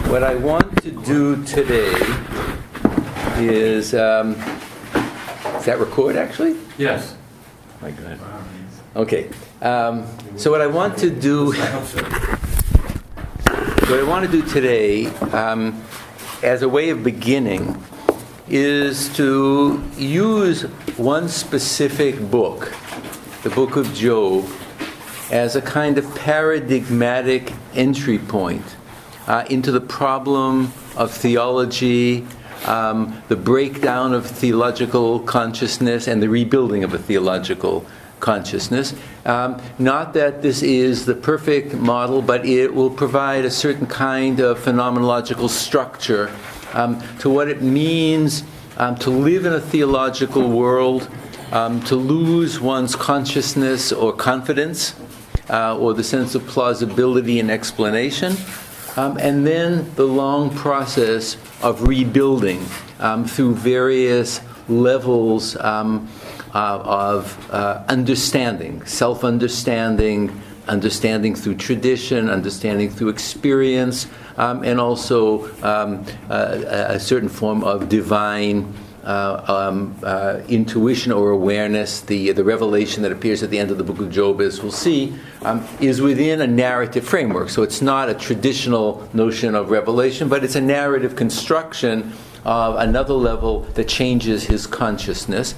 What I want to do today is that record actually? Yes. My God. Okay. So what I want to do today, as a way of beginning, is to use one specific book, the book of Job, as a kind of paradigmatic entry point into the problem of theology, the breakdown of theological consciousness, and the rebuilding of a theological consciousness. Not that this is the perfect model, but it will provide a certain kind of phenomenological structure to what it means to live in a theological world, to lose one's consciousness or confidence, or the sense of plausibility and explanation, and then the long process of rebuilding through various levels of understanding, self-understanding, understanding through tradition, understanding through experience, and also a certain form of divine intuition or awareness. The revelation that appears at the end of the book of Job, as we'll see, is within a narrative framework. So it's not a traditional notion of revelation, but it's a narrative construction of another level that changes his consciousness.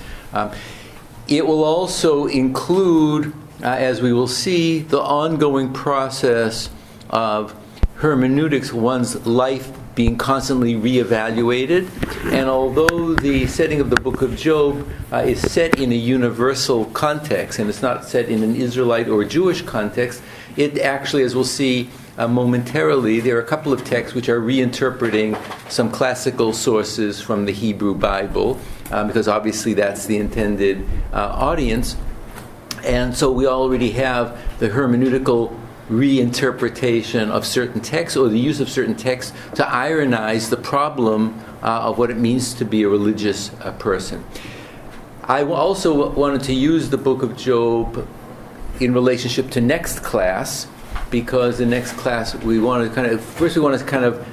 It will also include, as we will see, the ongoing process of hermeneutics, one's life being constantly reevaluated. And although the setting of the book of Job is set in a universal context, and it's not set in an Israelite or Jewish context, it actually, as we'll see momentarily, there are a couple of texts which are reinterpreting some classical sources from the Hebrew Bible, because obviously that's the intended audience. And so we already have the hermeneutical reinterpretation of certain texts, or the use of certain texts to ironize the problem of what it means to be a religious person. I also wanted to use the book of Job in relationship to next class, because in next class we want to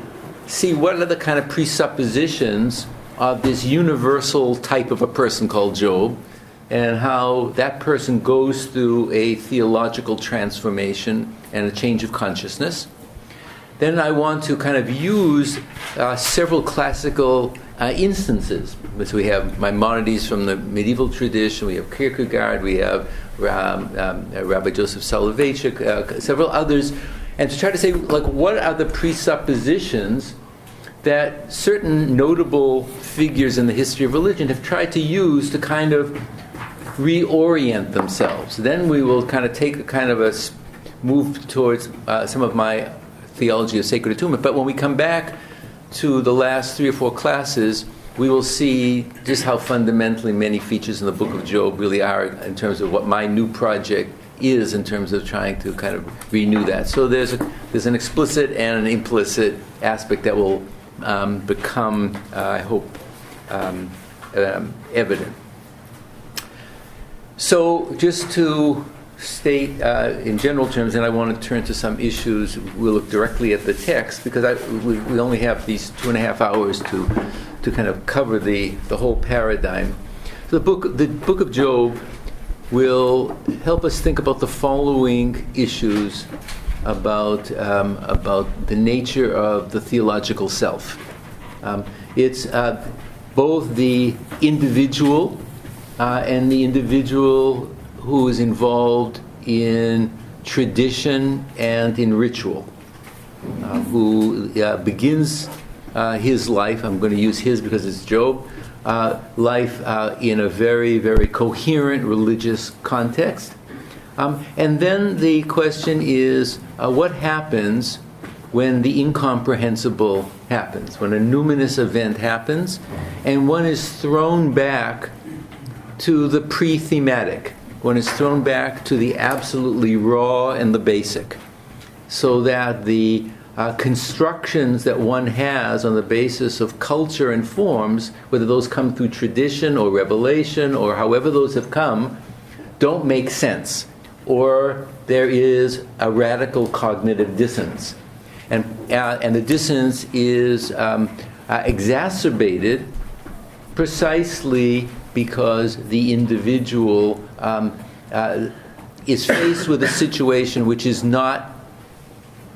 see what are the kind of presuppositions of this universal type of a person called Job, and how that person goes through a theological transformation and a change of consciousness. Then I want to kind of use several classical instances. So we have Maimonides from the medieval tradition, we have Kierkegaard, we have Rabbi Joseph Soloveitchik, several others, and to try to say, what are the presuppositions that certain notable figures in the history of religion have tried to use to kind of reorient themselves. Then we will kind of take a move towards some of my theology of sacred attunement. But when we come back to the last 3 or 4 classes, we will see just how fundamentally many features in the book of Job really are in terms of what my new project is in terms of trying to kind of renew that. So there's an explicit and an implicit aspect that will become, I hope, evident. So just to state in general terms, and I want to turn to some issues, we'll look directly at the text, because we only have these 2.5 hours to kind of cover the whole paradigm. So the book of Job will help us think about the following issues about the nature of the theological self. It's both the individual and the individual who is involved in tradition and in ritual, who begins his life, I'm going to use his because it's Job, life in a very, very coherent religious context. And then the question is, what happens when the incomprehensible happens, when a numinous event happens, and one is thrown back to the pre-thematic. One is thrown back to the absolutely raw and the basic, so that the constructions that one has on the basis of culture and forms, whether those come through tradition or revelation or however those have come, don't make sense, or there is a radical cognitive dissonance. And the dissonance is exacerbated precisely because the individual is faced with a situation which is not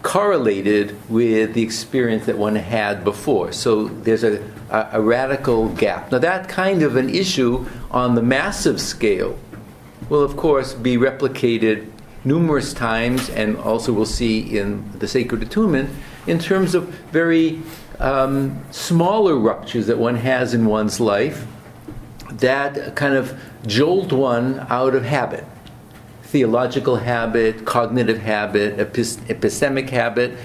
correlated with the experience that one had before. So there's a radical gap. Now that kind of an issue on the massive scale will of course be replicated numerous times, and also we'll see in the Sacred Attunement in terms of very smaller ruptures that one has in one's life that kind of jolt one out of habit. Theological habit, cognitive habit, epistemic habit,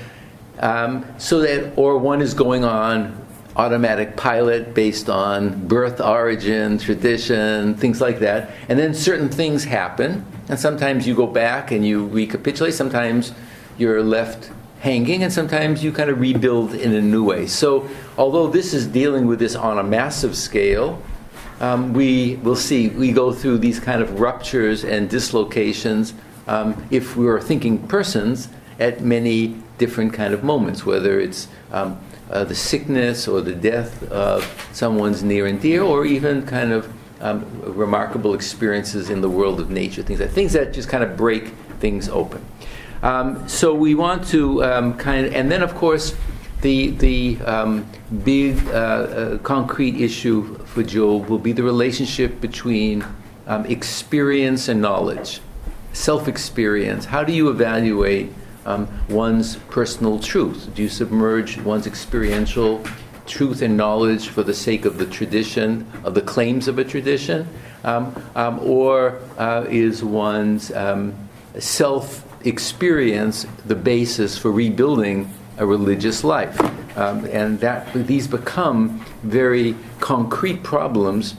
so that, or one is going on automatic pilot based on birth, origin, tradition, things like that, and then certain things happen, and sometimes you go back and you recapitulate, sometimes you're left hanging, and sometimes you kind of rebuild in a new way. So although this is dealing with this on a massive scale, we will see, we go through these kind of ruptures and dislocations if we are thinking persons at many different kind of moments, whether it's the sickness or the death of someone's near and dear, or even kind of remarkable experiences in the world of nature, things that just kind of break things open. So we want to and then of course the big concrete issue for Job will be the relationship between experience and knowledge, self-experience. How do you evaluate one's personal truth? Do you submerge one's experiential truth and knowledge for the sake of the tradition, of the claims of a tradition? Or is one's self-experience the basis for rebuilding a religious life? And that these become very concrete problems.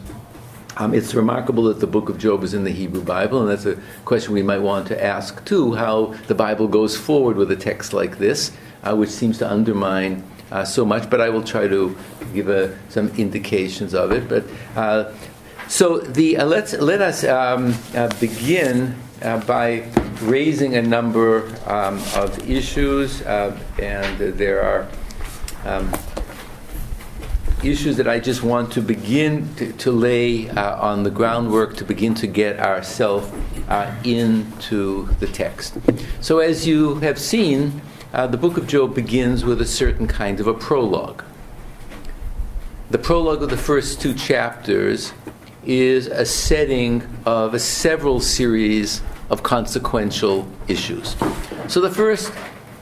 It's remarkable that the book of Job is in the Hebrew Bible, and that's a question we might want to ask too, how the Bible goes forward with a text like this, which seems to undermine so much, but I will try to give some indications of it. But let us begin by raising a number of issues, and there are issues that I just want to begin to lay on the groundwork to begin to get ourselves into the text. So as you have seen, the book of Job begins with a certain kind of a prologue. The prologue of the first two chapters is a setting of a several series of consequential issues. So the first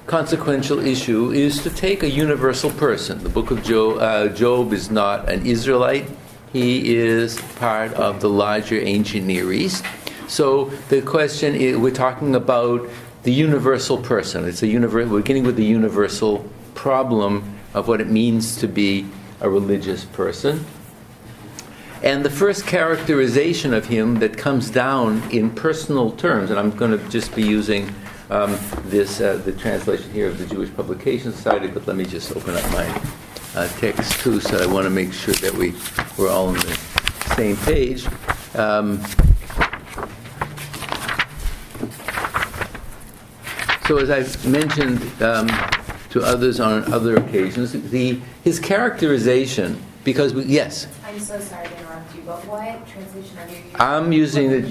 consequential issue is to take a universal person. The book of Job is not an Israelite. He is part of the larger ancient Near East. So the question is, we're talking about the universal person. We're beginning with the universal problem of what it means to be a religious person. And the first characterization of him that comes down in personal terms, and I'm going to just be using the translation here of the Jewish Publication Society, but let me just open up my text too, so I want to make sure that we're all on the same page. So as I've mentioned to others on other occasions, his characterization, because yes? I'm so sorry to interrupt you, but what translation are you using? I'm using the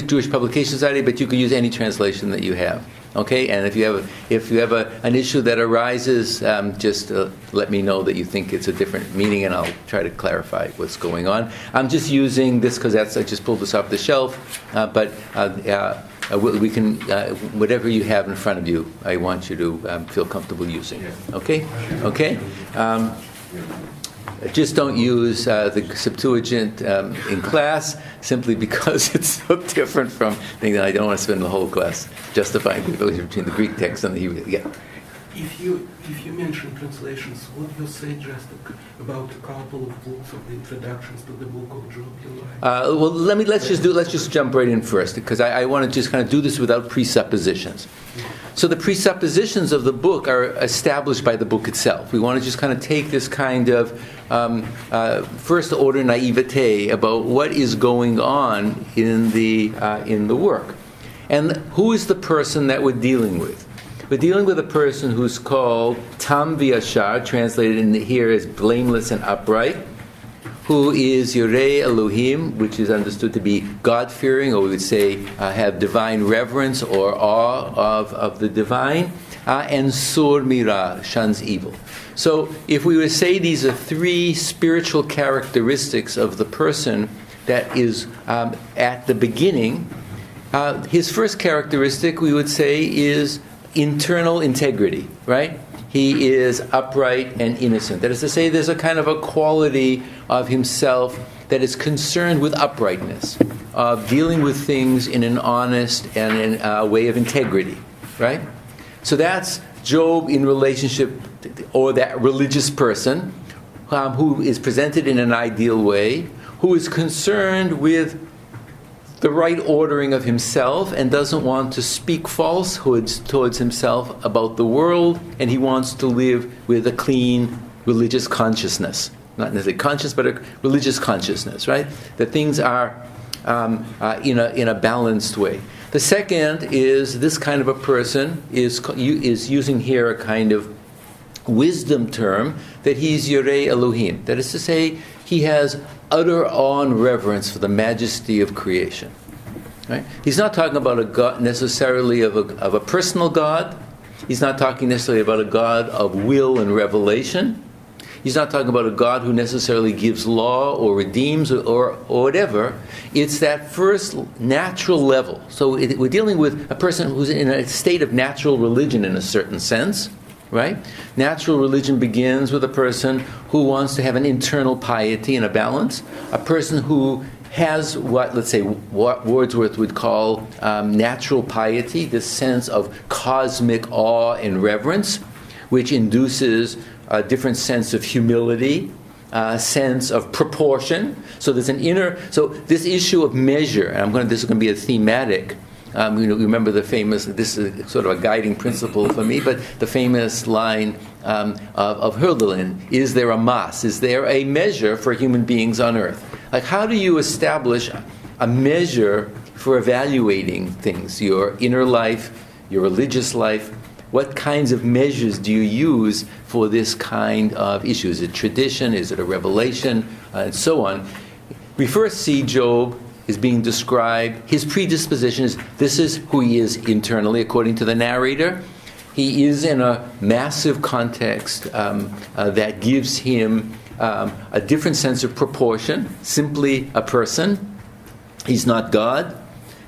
Jewish Publication Society, but you can use any translation that you have. Okay, and if you have an issue that arises, just let me know that you think it's a different meaning, and I'll try to clarify what's going on. I'm just using this because I just pulled this off the shelf, but we can whatever you have in front of you, I want you to feel comfortable using. Okay, okay. Just don't use the Septuagint in class, simply because it's so different from things that I don't want to spend the whole class justifying the relationship between the Greek text and the Hebrew. Yeah. If you mention translations, what you say just about a couple of books of the introductions to the book of Job you like? Well, let's just jump right in first, because I want to just kind of do this without presuppositions. So the presuppositions of the book are established by the book itself. We want to just kind of take this kind of first order naivete about what is going on in the work, and who is the person that we're dealing with. We're dealing with a person who's called Tam V'Yashar, translated in here as blameless and upright, who is Yorei Elohim, which is understood to be God-fearing, or we would say have divine reverence or awe of the divine, and Sur Mira, shuns evil. So if we were to say these are three spiritual characteristics of the person that is at the beginning, his first characteristic, we would say, is internal integrity, right? He is upright and innocent. That is to say, there's a kind of a quality of himself that is concerned with uprightness, of dealing with things in an honest and in a way of integrity, right? So that's Job in relationship, or that religious person who is presented in an ideal way, who is concerned with the right ordering of himself and doesn't want to speak falsehoods towards himself about the world, and he wants to live with a clean religious consciousness. Not necessarily conscious, but a religious consciousness, right? That things are in a balanced way. The second is this kind of a person is using here a kind of wisdom term, that he's Yorei Elohim. That is to say, he has utter awe and reverence for the majesty of creation. Right? He's not talking about a God necessarily of a personal God. He's not talking necessarily about a God of will and revelation. He's not talking about a God who necessarily gives law or redeems or whatever. It's that first natural level. So we're dealing with a person who's in a state of natural religion in a certain sense. Right? Natural religion begins with a person who wants to have an internal piety and a balance, a person who has what, let's say, what Wordsworth would call natural piety, this sense of cosmic awe and reverence, which induces a different sense of humility, a sense of proportion. So there's an inner, so this issue of measure, and this is going to be a thematic. Remember the famous, this is sort of a guiding principle for me, but the famous line of Hölderlin, is there a mass? Is there a measure for human beings on earth? Like, how do you establish a measure for evaluating things? Your inner life, your religious life, what kinds of measures do you use for this kind of issue? Is it tradition? Is it a revelation? And so on. We first see Job is being described, his predisposition is, this is who he is internally, according to the narrator. He is in a massive context that gives him a different sense of proportion, simply a person. He's not God.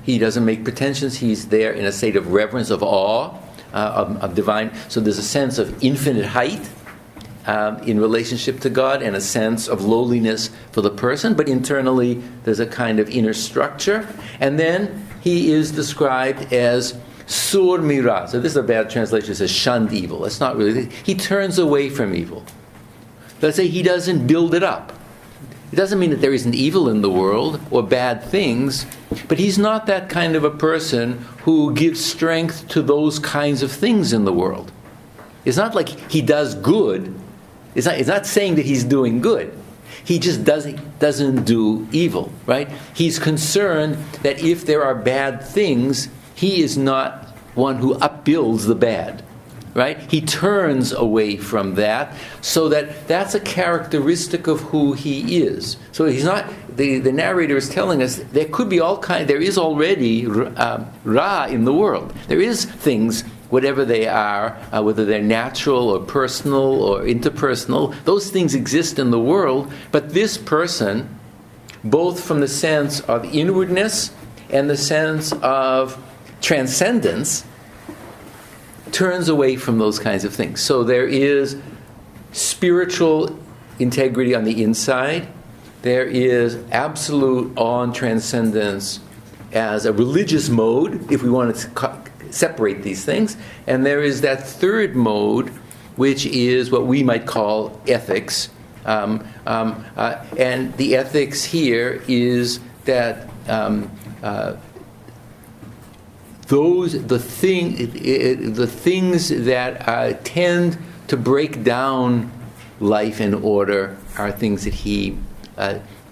He doesn't make pretensions. He's there in a state of reverence, of awe, of divine. So there's a sense of infinite height in relationship to God, and a sense of lowliness for the person, but internally there's a kind of inner structure. And then he is described as Sur Mira. So this is a bad translation. It says shunned evil. That's not really. He turns away from evil. Let's say he doesn't build it up. It doesn't mean that there isn't evil in the world or bad things, but he's not that kind of a person who gives strength to those kinds of things in the world. It's not like he does good. It's not saying that he's doing good. He just doesn't do evil, right? He's concerned that if there are bad things, he is not one who upbuilds the bad, right? He turns away from that, so that's a characteristic of who he is. So he's not. The narrator is telling us there could be all kind. There is already ra in the world. There is things, whatever they are, whether they're natural or personal or interpersonal, those things exist in the world. But this person, both from the sense of inwardness and the sense of transcendence, turns away from those kinds of things. So there is spiritual integrity on the inside. There is absolute awe and transcendence as a religious mode, if we wanted to separate these things. And there is that third mode, which is what we might call ethics. And the ethics here is that the things that tend to break down life and order are things that he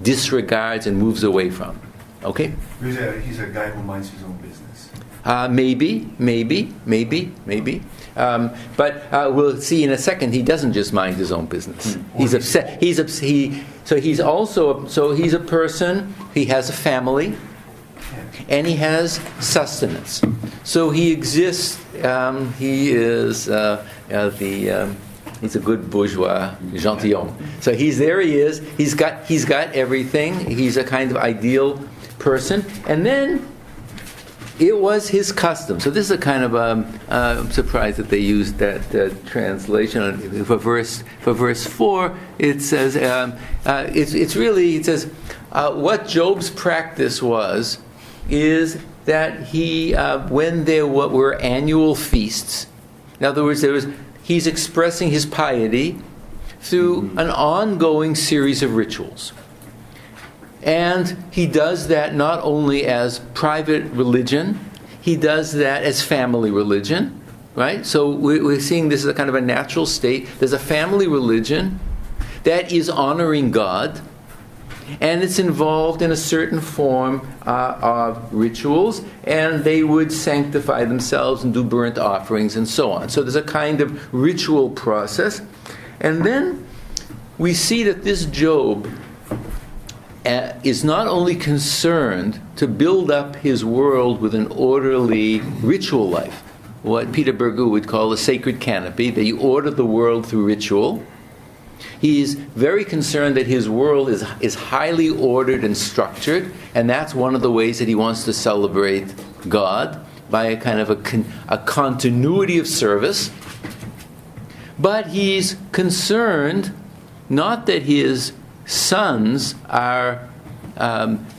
disregards and moves away from. Okay? He's a guy who minds his own business. Maybe. But we'll see in a second. He doesn't just mind his own business. He's upset. He's a person. He has a family, and he has sustenance. So he exists. He is he's a good bourgeois gentilhomme. So he's there. He is. He's got everything. He's a kind of ideal person, and then. It was his custom. So this is a kind of I'm surprised that they used that translation for verse 4. It says it says what Job's practice is that he when there were annual feasts. In other words, he's expressing his piety through an ongoing series of rituals. And he does that not only as private religion, he does that as family religion, right? So we're seeing this as a kind of a natural state. There's a family religion that is honoring God, and it's involved in a certain form of rituals, and they would sanctify themselves and do burnt offerings and so on. So there's a kind of ritual process. And then we see that this Job is not only concerned to build up his world with an orderly ritual life, what Peter Berger would call a sacred canopy, that you order the world through ritual. He's very concerned that his world is highly ordered and structured, and that's one of the ways that he wants to celebrate God, by a kind of a continuity of service. But he's concerned not that his sons are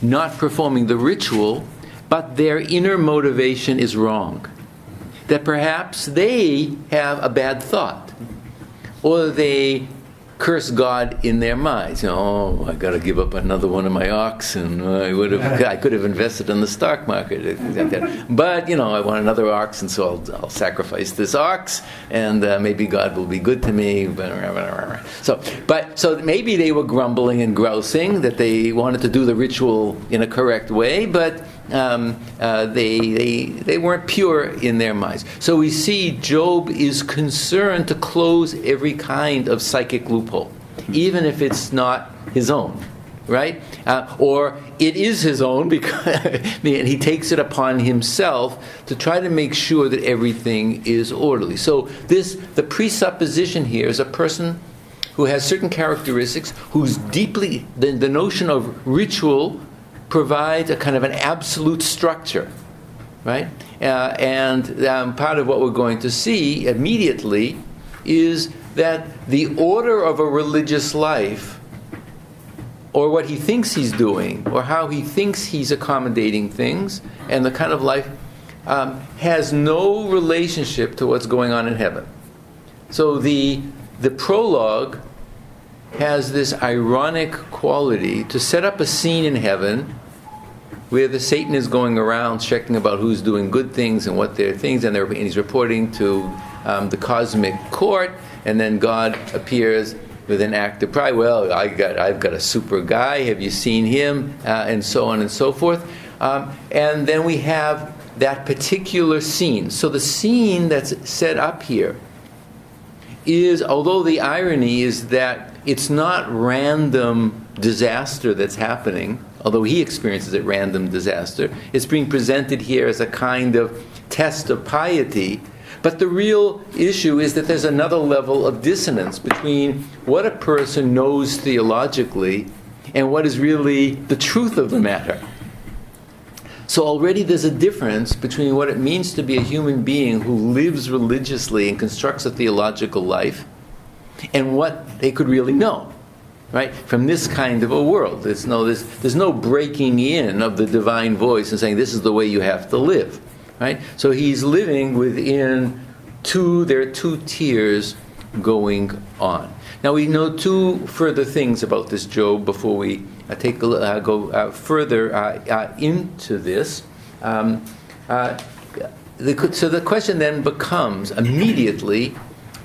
not performing the ritual, but their inner motivation is wrong. That perhaps they have a bad thought, or they curse God in their minds. Oh, I got to give up another one of my oxen. I could have invested in the stock market, but I want another ox, and so I'll sacrifice this ox, and maybe God will be good to me. So maybe they were grumbling and grousing that they wanted to do the ritual in a correct way, but they weren't pure in their minds. So we see Job is concerned to close every kind of psychic loophole, even if it's not his own, right? Or it is his own, because and he takes it upon himself to try to make sure that everything is orderly. So the presupposition here is a person who has certain characteristics, who's deeply, the notion of ritual provides a kind of an absolute structure, right? And part of what we're going to see immediately is that the order of a religious life, or what he thinks he's doing, or how he thinks he's accommodating things, and the kind of life has no relationship to what's going on in heaven. So the prologue has this ironic quality to set up a scene in heaven where the Satan is going around checking about who's doing good things and what their things, and he's reporting to the cosmic court, and then God appears with an act of pride. Well, I've got a super guy. Have you seen him? And so on and so forth. And then we have that particular scene. So the scene that's set up here is, although the irony is that it's not random disaster that's happening, although he experiences it random disaster, it's being presented here as a kind of test of piety. But the real issue is that there's another level of dissonance between what a person knows theologically and what is really the truth of the matter. So already there's a difference between what it means to be a human being who lives religiously and constructs a theological life and what they could really know, right? From this kind of a world. There's no breaking in of the divine voice and saying this is the way you have to live, right? So he's living within there are two tiers going on. Now we know two further things about this Job before we go further into this. So the question then becomes immediately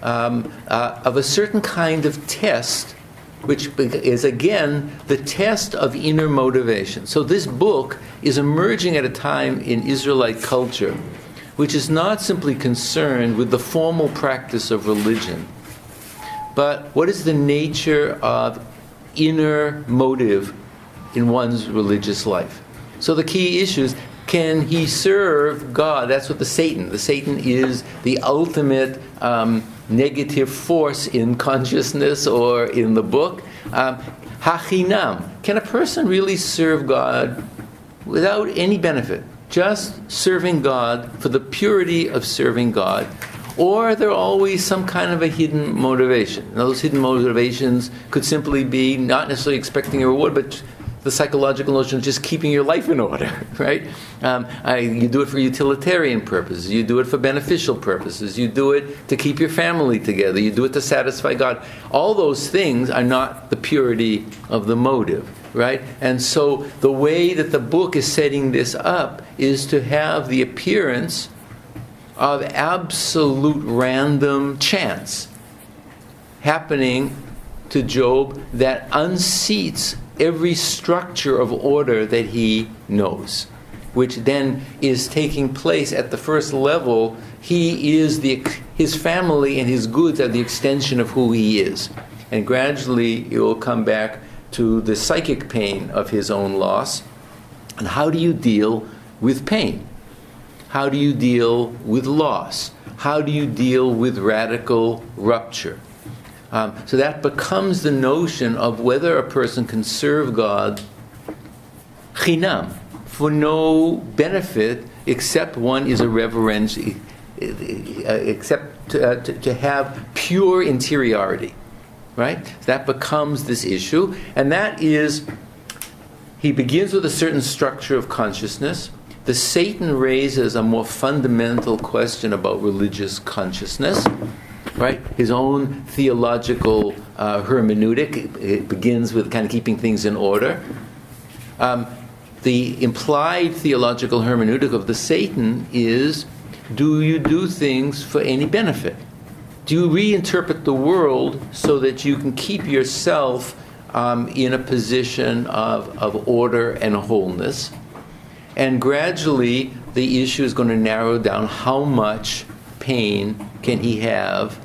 of a certain kind of test which is again the test of inner motivation. So this book is emerging at a time in Israelite culture which is not simply concerned with the formal practice of religion, but what is the nature of inner motive in one's religious life. So the key issue is, can he serve God? That's what the Satan is the ultimate negative force in consciousness or in the book. Hachinam. Can a person really serve God without any benefit? Just serving God for the purity of serving God? Or are there always some kind of a hidden motivation? Now, those hidden motivations could simply be not necessarily expecting a reward, but the psychological notion of just keeping your life in order, right? You do it for utilitarian purposes. You do it for beneficial purposes. You do it to keep your family together. You do it to satisfy God. All those things are not the purity of the motive, right? And so the way that the book is setting this up is to have the appearance of absolute random chance happening to Job that unseats every structure of order that he knows, which then is taking place at the first level. He is his family and his goods are the extension of who he is. And gradually it will come back to the psychic pain of his own loss. And how do you deal with pain? How do you deal with loss? How do you deal with radical rupture? So that becomes the notion of whether a person can serve God chinam, for no benefit except one is a reverence, except to have pure interiority, right? That becomes this issue, and that is, he begins with a certain structure of consciousness. The Satan raises a more fundamental question about religious consciousness, right? His own theological hermeneutic. It begins with kind of keeping things in order. The implied theological hermeneutic of the Satan is, do you do things for any benefit? Do you reinterpret the world so that you can keep yourself in a position of order and wholeness? And gradually, the issue is going to narrow down how much pain can he have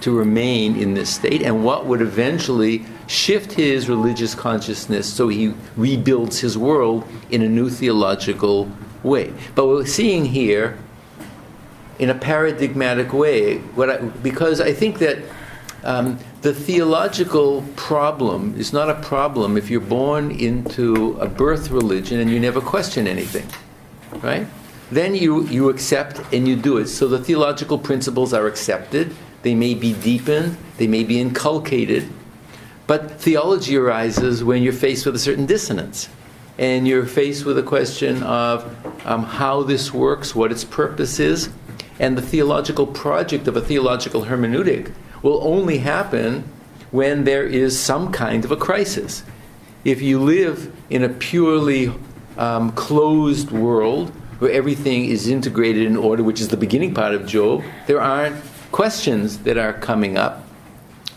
to remain in this state, and what would eventually shift his religious consciousness so he rebuilds his world in a new theological way. But we're seeing here, in a paradigmatic way, because I think that the theological problem is not a problem if you're born into a birth religion and you never question anything, right? Then you accept and you do it. So the theological principles are accepted. They may be deepened. They may be inculcated. But theology arises when you're faced with a certain dissonance. And you're faced with a question of how this works, what its purpose is. And the theological project of a theological hermeneutic will only happen when there is some kind of a crisis. If you live in a purely closed world, where everything is integrated in order, which is the beginning part of Job, there aren't questions that are coming up.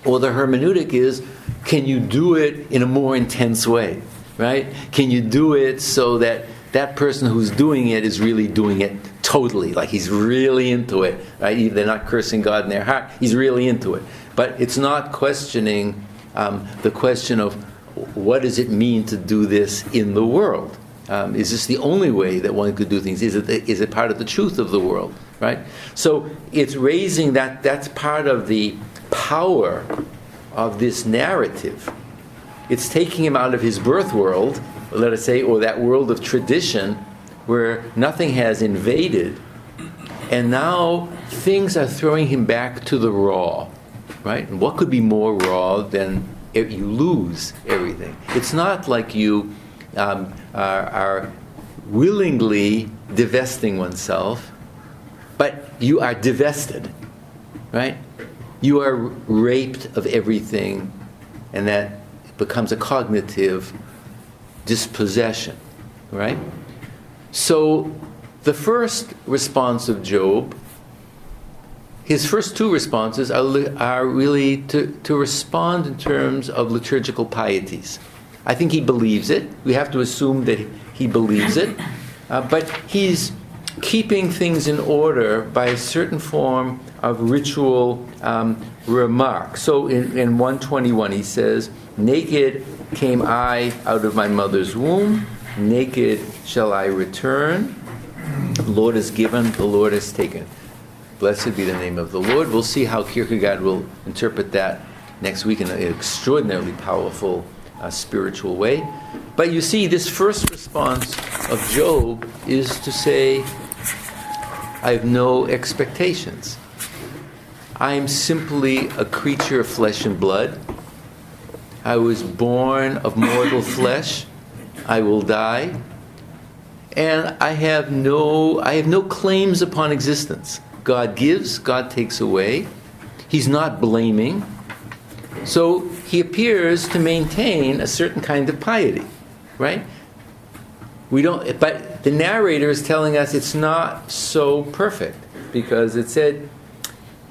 Or the hermeneutic is, can you do it in a more intense way, right? Can you do it so that that person who's doing it is really doing it totally, like he's really into it, right? They're not cursing God in their heart, he's really into it. But it's not questioning the question of, what does it mean to do this in the world? Is this the only way that one could do things? Is it part of the truth of the world, right? So it's raising that's part of the power of this narrative. It's taking him out of his birth world, let us say, or that world of tradition where nothing has invaded, and now things are throwing him back to the raw, right? And what could be more raw than you lose everything? It's not like you are willingly divesting oneself, but you are divested, right? You are raped of everything, and that becomes a cognitive dispossession, right? So the first response of Job, his first two responses are really to respond in terms of liturgical pieties. I think he believes it. We have to assume that he believes it. But he's keeping things in order by a certain form of ritual remark. So in 121 he says, "Naked came I out of my mother's womb, naked shall I return. The Lord has given, the Lord has taken. Blessed be the name of the Lord." We'll see how Kierkegaard will interpret that next week in an extraordinarily powerful spiritual way. But you see, this first response of Job is to say, I have no expectations. I am simply a creature of flesh and blood. I was born of mortal flesh. I will die. And I have no claims upon existence. God gives, God takes away. He's not blaming. So he appears to maintain a certain kind of piety, right? But the narrator is telling us it's not so perfect, because it said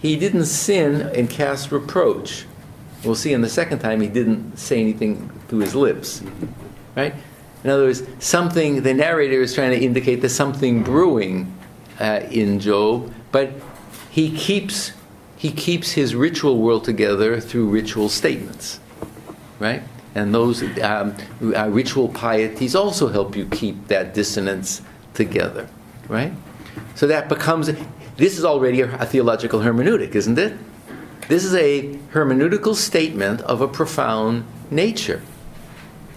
he didn't sin and cast reproach. We'll see in the second time he didn't say anything through his lips, right? In other words, the narrator is trying to indicate there's something brewing in Job, but he keeps his ritual world together through ritual statements, right? And those ritual pieties also help you keep that dissonance together, right? So that becomes, this is already a theological hermeneutic, isn't it? This is a hermeneutical statement of a profound nature,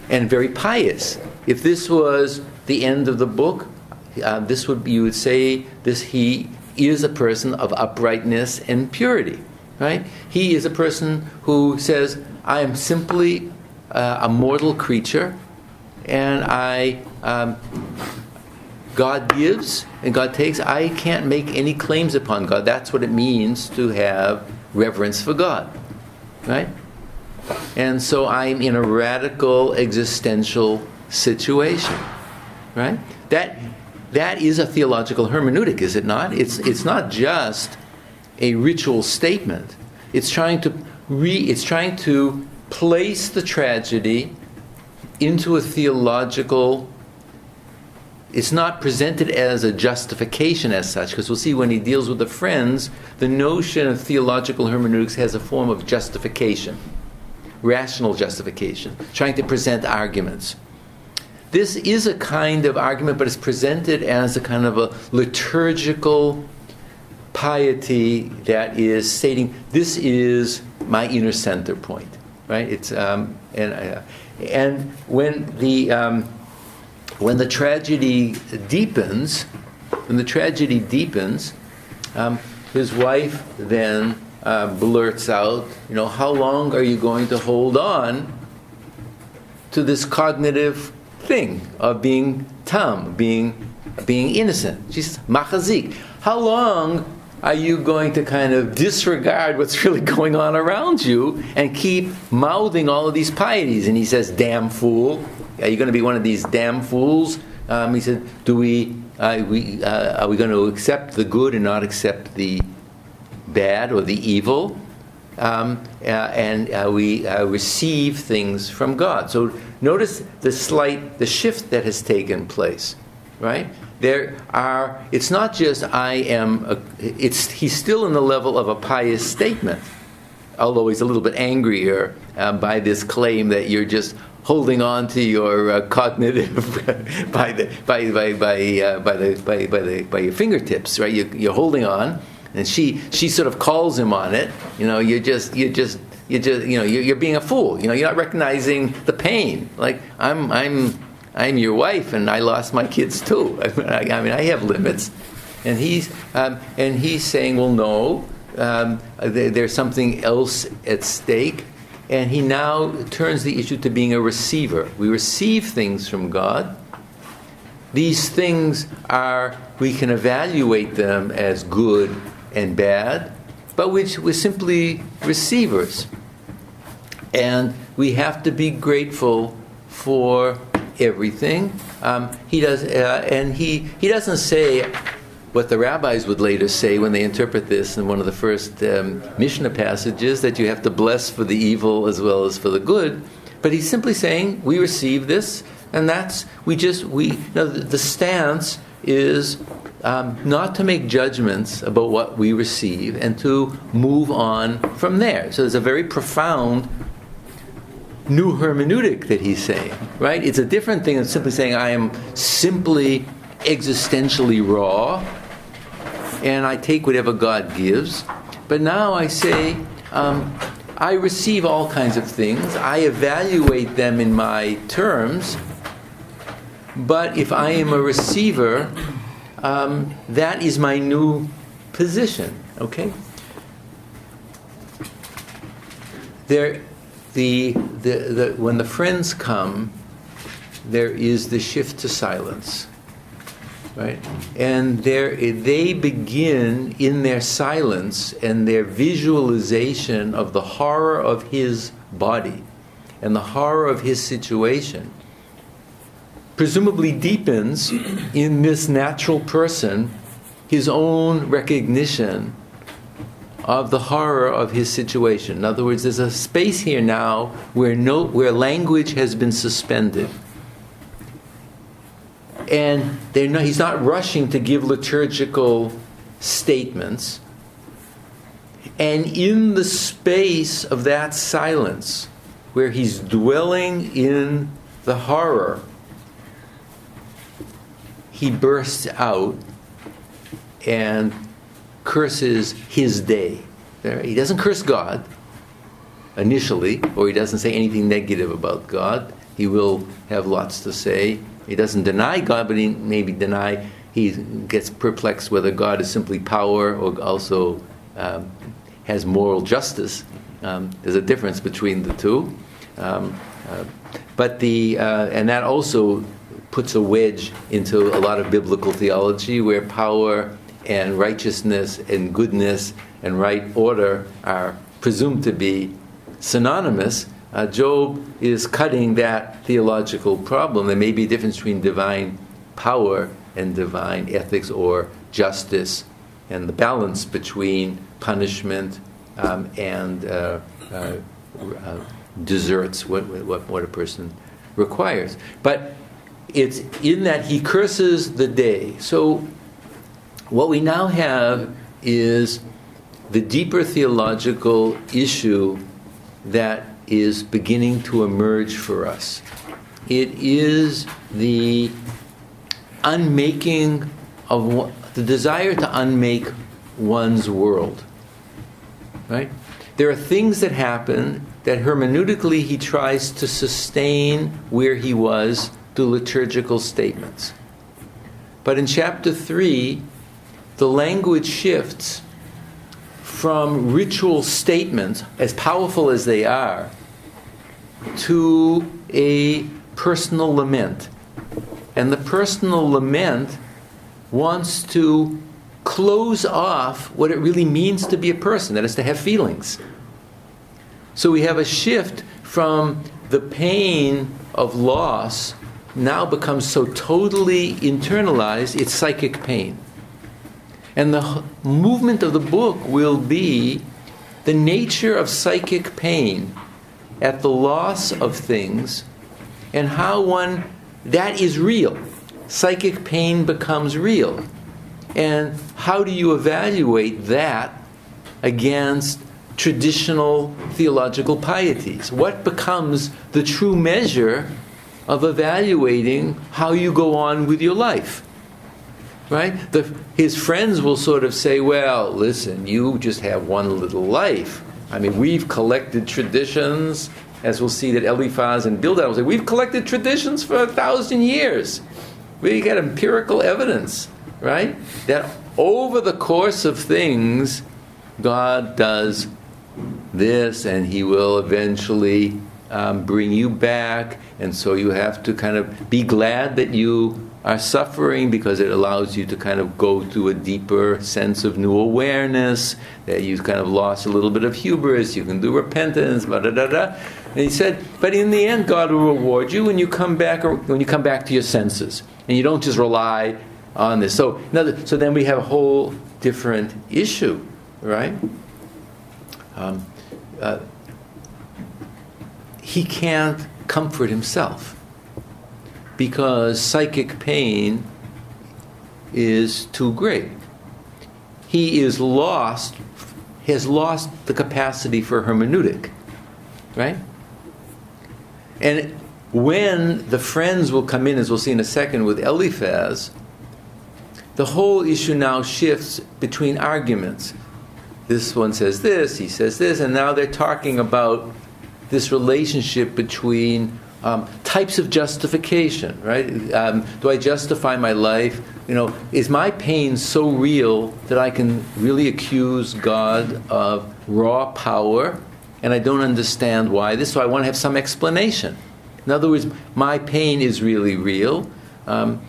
and very pious. If this was the end of the book, you would say he is a person of uprightness and purity, right? He is a person who says, I am simply a mortal creature, and God gives and God takes. I can't make any claims upon God. That's what it means to have reverence for God, right? And so I'm in a radical existential situation, right? That is a theological hermeneutic, is it not? It's not just a ritual statement. It's trying to place the tragedy into a theological. It's not presented as a justification as such, because we'll see when he deals with the friends, the notion of theological hermeneutics has a form of justification, rational justification, trying to present arguments. This is a kind of argument, but it's presented as a kind of a liturgical piety that is stating, this is my inner center point, right? It's and when the tragedy deepens, his wife then blurts out, how long are you going to hold on to this cognitive thing of being tam, being innocent? She says, machazik. How long are you going to kind of disregard what's really going on around you and keep mouthing all of these pieties? And he says, damn fool. Are you going to be one of these damn fools? He said, are we going to accept the good and not accept the bad or the evil? And we receive things from God. So notice the shift that has taken place, right? It's not just he's still in the level of a pious statement, although he's a little bit angrier by this claim that you're just holding on to your cognitive by your fingertips, right? You're holding on, and she sort of calls him on it. You're being a fool. You're not recognizing the pain. Like I'm your wife, and I lost my kids too. I have limits, and he's saying, well, no, there's something else at stake. And he now turns the issue to being a receiver. We receive things from God. These things we can evaluate them as good and bad, but we're simply receivers. And we have to be grateful for everything. He doesn't say, what the rabbis would later say when they interpret this in one of the first Mishnah passages, that you have to bless for the evil as well as for the good. But he's simply saying, we receive this, and the stance is not to make judgments about what we receive and to move on from there. So there's a very profound new hermeneutic that he's saying, right? It's a different thing than simply saying, I am simply existentially raw and I take whatever God gives. But now I say, I receive all kinds of things. I evaluate them in my terms. But if I am a receiver, that is my new position. Okay. When the friends come, there is the shift to silence, right? And they begin in their silence and their visualization of the horror of his body and the horror of his situation presumably deepens in this natural person his own recognition of the horror of his situation. In other words, there's a space here now where language has been suspended. And he's not rushing to give liturgical statements. And in the space of that silence, where he's dwelling in the horror, he bursts out and curses his day. He doesn't curse God initially, or he doesn't say anything negative about God. He will have lots to say. He doesn't deny God, but he gets perplexed whether God is simply power or also has moral justice. There's a difference between the two. And that also puts a wedge into a lot of biblical theology where power and righteousness and goodness and right order are presumed to be synonymous. Job is cutting that theological problem. There may be a difference between divine power and divine ethics or justice, and the balance between punishment and deserts, what a person requires. But it's in that he curses the day. So what we now have is the deeper theological issue that is beginning to emerge for us. It is the unmaking of the desire to unmake one's world. Right? There are things that happen that hermeneutically he tries to sustain where he was through liturgical statements. But in chapter 3, the language shifts from ritual statements, as powerful as they are, to a personal lament. And the personal lament wants to close off what it really means to be a person, that is to have feelings. So we have a shift from the pain of loss now becomes so totally internalized, it's psychic pain. And the movement of the book will be the nature of psychic pain at the loss of things and how that is real. Psychic pain becomes real. And how do you evaluate that against traditional theological pieties? What becomes the true measure of evaluating how you go on with your life? Right? His friends will sort of say, well, listen, you just have one little life. I mean, we've collected traditions, as we'll see that Eliphaz and Bildad will say, we've collected traditions for 1,000 years. We get empirical evidence, right? That over the course of things, God does this, and he will eventually bring you back, and so you have to kind of be glad that you are suffering because it allows you to kind of go through a deeper sense of new awareness, that you've kind of lost a little bit of hubris, you can do repentance, And he said, but in the end, God will reward you when you come back to your senses. And you don't just rely on this. So then we have a whole different issue, right? He can't comfort himself because psychic pain is too great. He has lost the capacity for hermeneutic, right? And when the friends will come in, as we'll see in a second with Eliphaz, the whole issue now shifts between arguments. This one says this, he says this, and now they're talking about this relationship between types of justification, right? Do I justify my life? Is my pain so real that I can really accuse God of raw power, and I don't understand why this, so I want to have some explanation. In other words, my pain is really real, and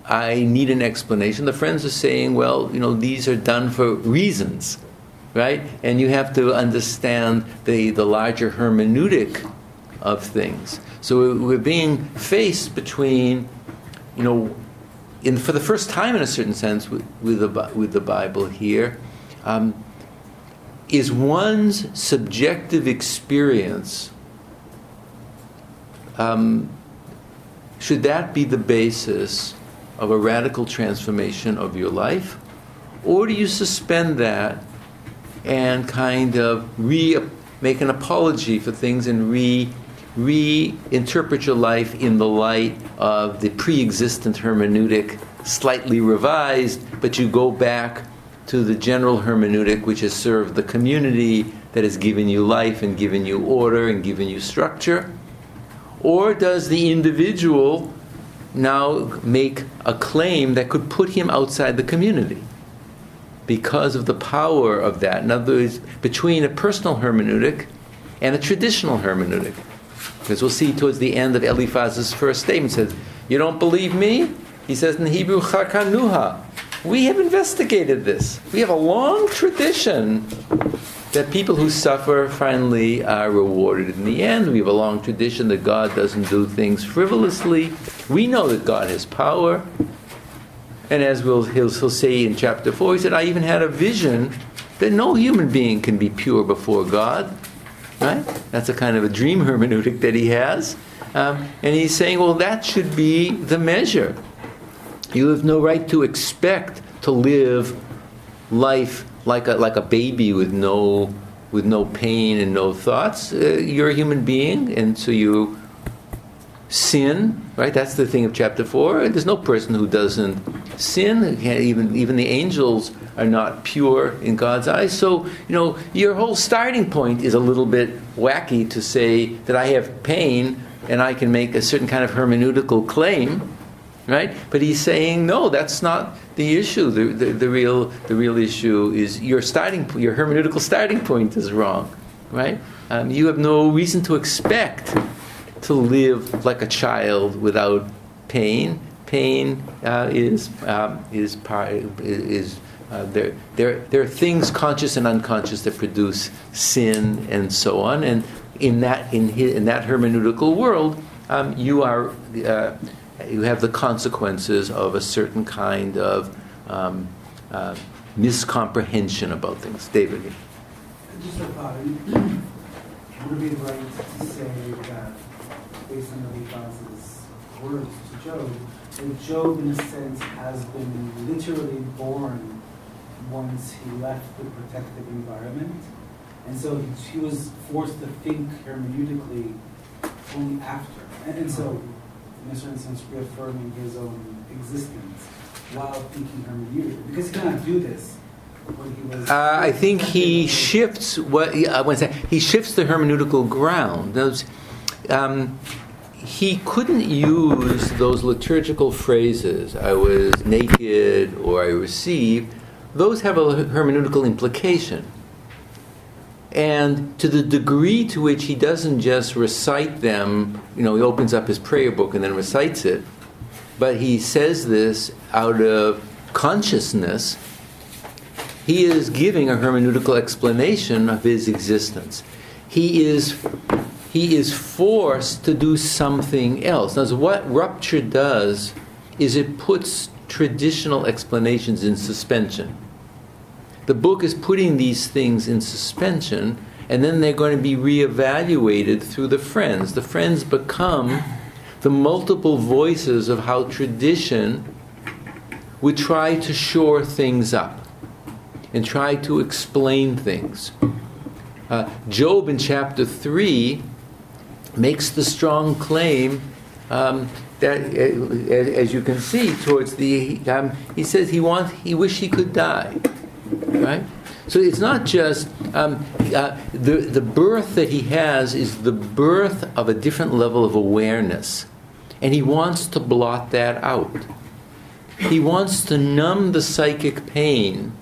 I need an explanation. The friends are saying, well, these are done for reasons, right? And you have to understand the larger hermeneutic of things. So we're being faced between, for the first time in a certain sense with the Bible here, is one's subjective experience, should that be the basis of a radical transformation of your life? Or do you suspend that and kind of make an apology for things and reinterpret your life in the light of the pre-existent hermeneutic, slightly revised, but you go back to the general hermeneutic which has served the community, that has given you life and given you order and given you structure? Or does the individual now make a claim that could put him outside the community because of the power of that? In other words, between a personal hermeneutic and a traditional hermeneutic. Because we'll see towards the end of Eliphaz's first statement, says, you don't believe me? He says in Hebrew, chakanuha. We have investigated this. We have a long tradition that people who suffer finally are rewarded in the end. We have a long tradition that God doesn't do things frivolously. We know that God has power. And as he'll say in chapter 4, he said, I even had a vision that no human being can be pure before God. Right? That's a kind of a dream hermeneutic that he has. And he's saying, well, that should be the measure. You have no right to expect to live life like a baby with no pain and no thoughts. You're a human being, and so you sin, right? That's the thing of chapter 4. There's no person who doesn't sin. Even the angels are not pure in God's eyes. So, your whole starting point is a little bit wacky to say that I have pain and I can make a certain kind of hermeneutical claim, right? But he's saying, no, that's not the issue. The real issue is your hermeneutical starting point is wrong, right? You have no reason to expect to live like a child without pain. Pain there are things conscious and unconscious that produce sin and so on. And in that hermeneutical world, you have the consequences of a certain kind of miscomprehension about things. David. Just a thought. Would it be right to say that, based on Eliphaz's words to Job, that Job, in a sense, has been literally born once he left the protected environment, and so he was forced to think hermeneutically only after, and so, in a certain sense, reaffirming his own existence while thinking hermeneutically, because he cannot do this when he was. I think he shifts he shifts the hermeneutical ground. He couldn't use those liturgical phrases, I was naked or I received. Those have a hermeneutical implication. And to the degree to which he doesn't just recite them, he opens up his prayer book and then recites it, but he says this out of consciousness, he is giving a hermeneutical explanation of his existence. He is forced to do something else. Now, what rupture does is it puts traditional explanations in suspension. The book is putting these things in suspension, and then they're going to be reevaluated through the friends. The friends become the multiple voices of how tradition would try to shore things up and try to explain things. Job in chapter 3 makes the strong claim that, as you can see, towards the he says he wished he could die, right? So it's not just the birth that he has is the birth of a different level of awareness, and he wants to blot that out. He wants to numb the psychic pain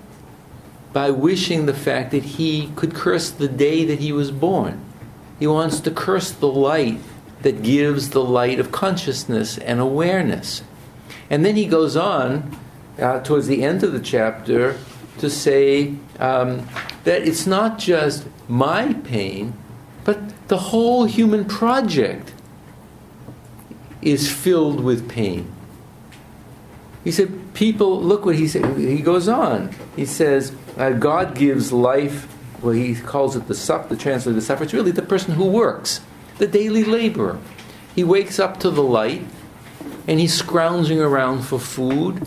by wishing the fact that he could curse the day that he was born. He wants to curse the light that gives the light of consciousness and awareness. And then he goes on towards the end of the chapter to say that it's not just my pain, but the whole human project is filled with pain. He said, people, look what he said. He goes on. He says, God gives life. Well, he calls it the translator, the sufferer. It's really the person who works, the daily laborer. He wakes up to the light, and he's scrounging around for food,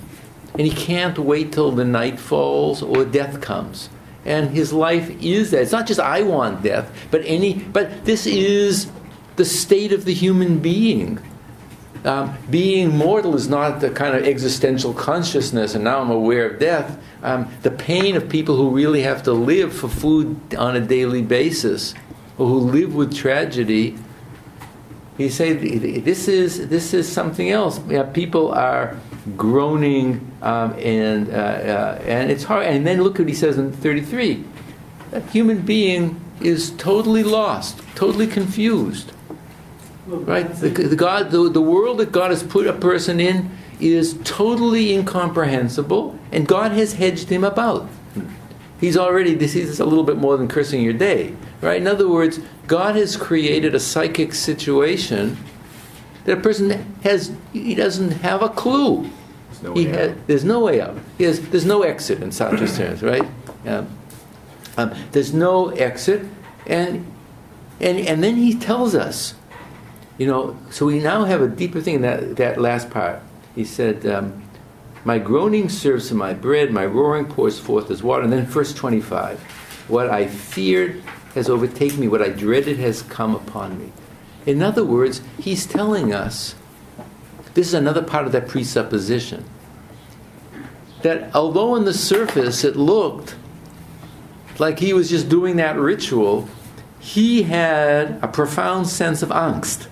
and he can't wait till the night falls or death comes. And his life is that. It's not just I want death, but this is the state of the human being. Being mortal is not the kind of existential consciousness, and now I'm aware of death. The pain of people who really have to live for food on a daily basis, or who live with tragedy. He said, this is something else. People are groaning, and it's hard. And then look what he says in 33. That human being is totally lost, totally confused. Right? The world that God has put a person in is totally incomprehensible, and God has hedged him about. He's already, this is a little bit more than cursing your day. Right? In other words, God has created a psychic situation that a person he doesn't have a clue. There's no way out. There's no exit in Sartre's terms, right? There's no exit, and then he tells us, so we now have a deeper thing in that last part. He said, my groaning serves for my bread, my roaring pours forth as water. And then verse 25, what I feared has overtaken me, what I dreaded has come upon me. In other words, he's telling us, this is another part of that presupposition, that although on the surface it looked like he was just doing that ritual, he had a profound sense of angst.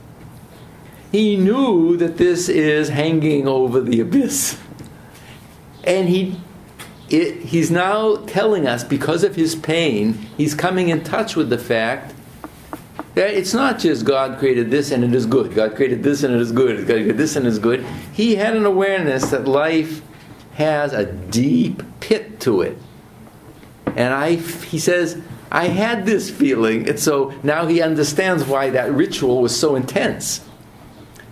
He knew that this is hanging over the abyss. And he's now telling us, because of his pain, he's coming in touch with the fact that it's not just God created this and it is good. God created this and it is good. God created this and it is good. He had an awareness that life has a deep pit to it. And he says, I had this feeling. And so now he understands why that ritual was so intense.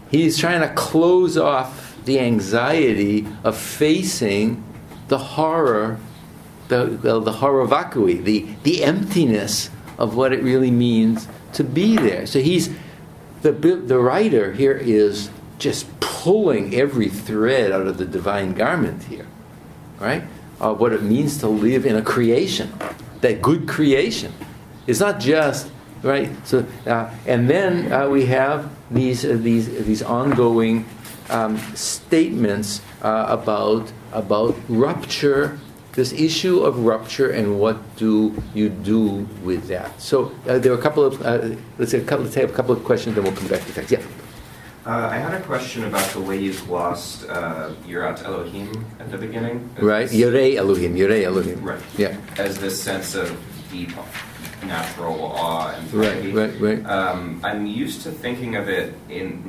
He's trying to close off the anxiety of facing the horror, the horror vacui, the emptiness of what it really means to be there. So the writer here is just pulling every thread out of the divine garment here, right? Of what it means to live in a creation, that good creation. It's not just, right? So, and then we have these ongoing statements about rupture, this issue of rupture, and what do you do with that. So there are a couple of let's take a couple of questions, then we'll come back to text. Yeah. I had a question about the way you've glossed Yirat Elohim at the beginning. Right, Yirei Elohim. Right. Yeah. As this sense of deep natural awe and piety. Right. I'm used to thinking of it in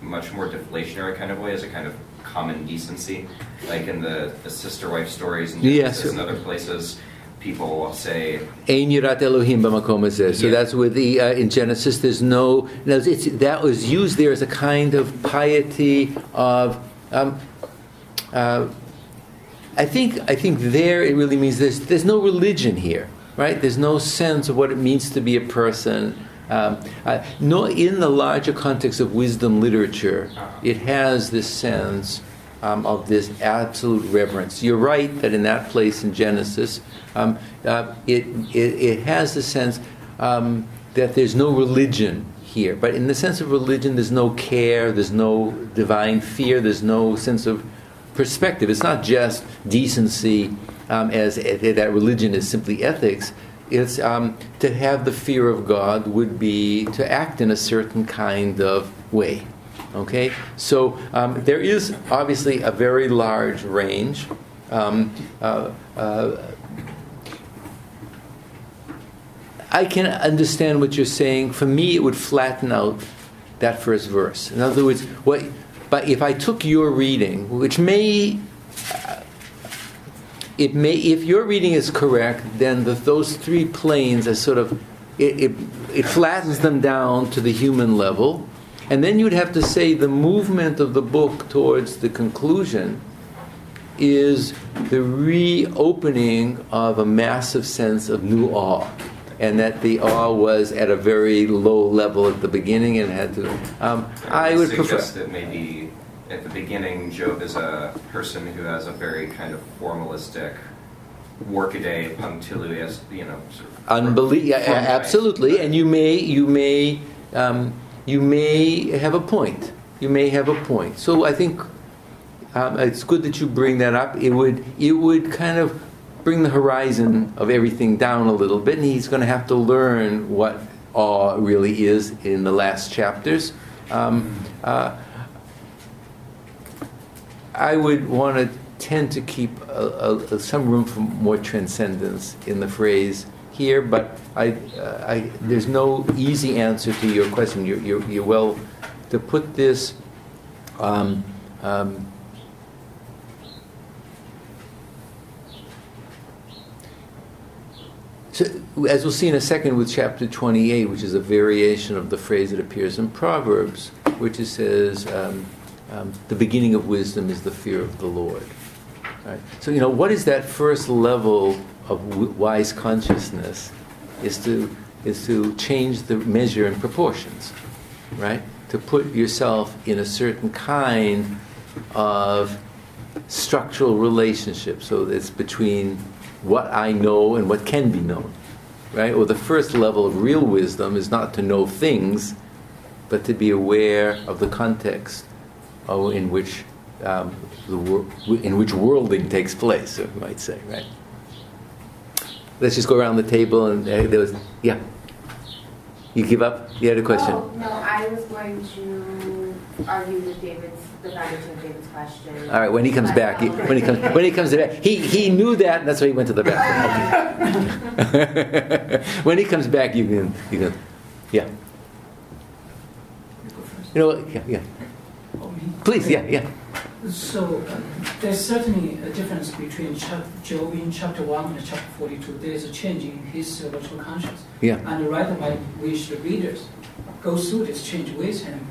much more deflationary kind of way, as a kind of common decency, like in the sister wife stories and Genesis and other places. People will say, Ein Yirat Elohim b'makom hazeh. So that's with in Genesis. There's that was used there as a kind of piety of I think there it really means there's no religion here, right? There's no sense of what it means to be a person. No, in the larger context of wisdom literature, it has this sense of this absolute reverence. You're right that in that place in Genesis, it has the sense that there's no religion here. But in the sense of religion, there's no care, there's no divine fear, there's no sense of perspective. It's not just decency, as that religion is simply ethics. It's to have the fear of God would be to act in a certain kind of way. Okay, so there is obviously a very large range. I can understand what you're saying. For me, it would flatten out that first verse. In other words, but if I took your reading, which may, if your reading is correct, then those three planes are sort of, it flattens them down to the human level, and then you'd have to say the movement of the book towards the conclusion is the reopening of a massive sense of new awe. And that the awe was at a very low level at the beginning and had to... I would suggest prefer... that maybe at the beginning, Job is a person who has a very kind of formalistic, workaday, punctilious, sort of... absolutely, and you may have a point. You may have a point. So I think it's good that you bring that up. It would kind of bring the horizon of everything down a little bit, and he's going to have to learn what awe really is in the last chapters. I would want to tend to keep some room for more transcendence in the phrase here, but there's no easy answer to your question. You're well to put this. So, as we'll see in a second with chapter 28, which is a variation of the phrase that appears in Proverbs, which says, the beginning of wisdom is the fear of the Lord. Right? So, what is that first level of wise consciousness? Is to change the measure and proportions, right? To put yourself in a certain kind of structural relationship. So it's between what I know and what can be known, right? Or the first level of real wisdom is not to know things, but to be aware of the context in which worlding takes place, so you might say, right? Let's just go around the table and there was, yeah. You give up? You had a question? Oh, no, I was going to argue with the foundation of David's question. All right, when he comes back, when he comes back, he knew that, and that's why he went to the bathroom. When he comes back, you can, yeah. Yeah. Please, yeah. So there's certainly a difference between Job in chapter 1 and chapter 42. There is a change in his theological conscience. Yeah. And the writer might wish the readers go through this change with him.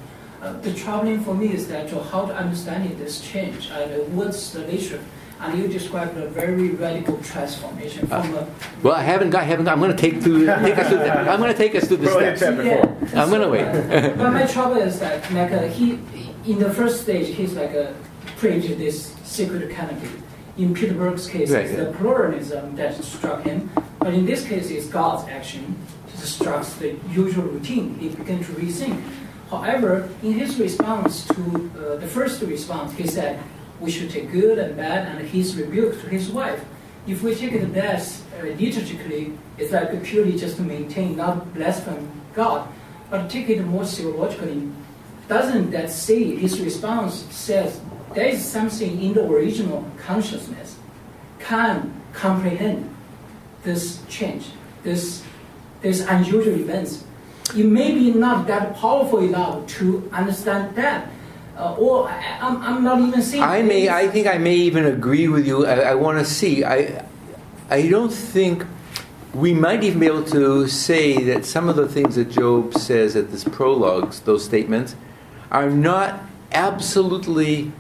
The troubling for me is that how to understand this change and what's the nature. And you described a very radical transformation from a... Well, I haven't got. I'm going to take us through that. I'm going to take us through the steps. Yeah, I'm going to wait. But my trouble is that he, in the first stage, he's like a preach this secret canopy. In Peter Berg's case, it's the pluralism that struck him. But in this case, it's God's action that struck the usual routine. He began to rethink. However, in his response to the first response, he said, we should take good and bad, and his rebuke to his wife. If we take it that liturgically, it's like purely just to maintain, not blaspheme God, but take it more theologically. Doesn't that say, his response says, there is something in the original consciousness can comprehend this change, this unusual events. It may be not that powerful enough to understand that. Or I'm not even saying... I think I may even agree with you. I want to see. I don't think... We might even be able to say that some of the things that Job says at this prologues, those statements, are not absolutely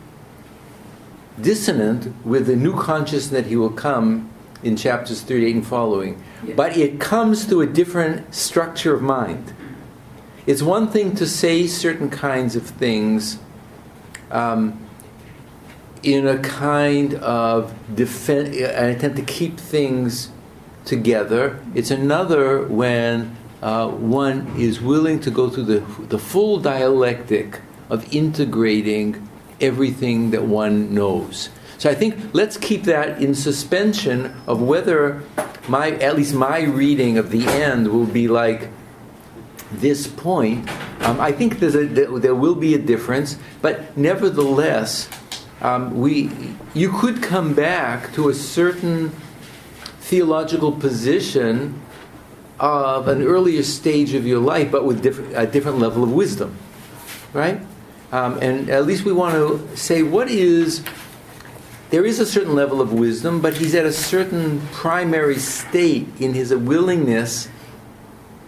dissonant with the new consciousness that he will come in chapters 38 and following. Yeah. But it comes through a different structure of mind. It's one thing to say certain kinds of things in a kind of an attempt to keep things together. It's another when one is willing to go through the full dialectic of integrating everything that one knows. So I think let's keep that in suspension of whether at least my reading of the end will be like this point. I think there will be a difference, but nevertheless, you could come back to a certain theological position of an earlier stage of your life, but with a different level of wisdom, right? And at least we want to say there is a certain level of wisdom, but he's at a certain primary state in his willingness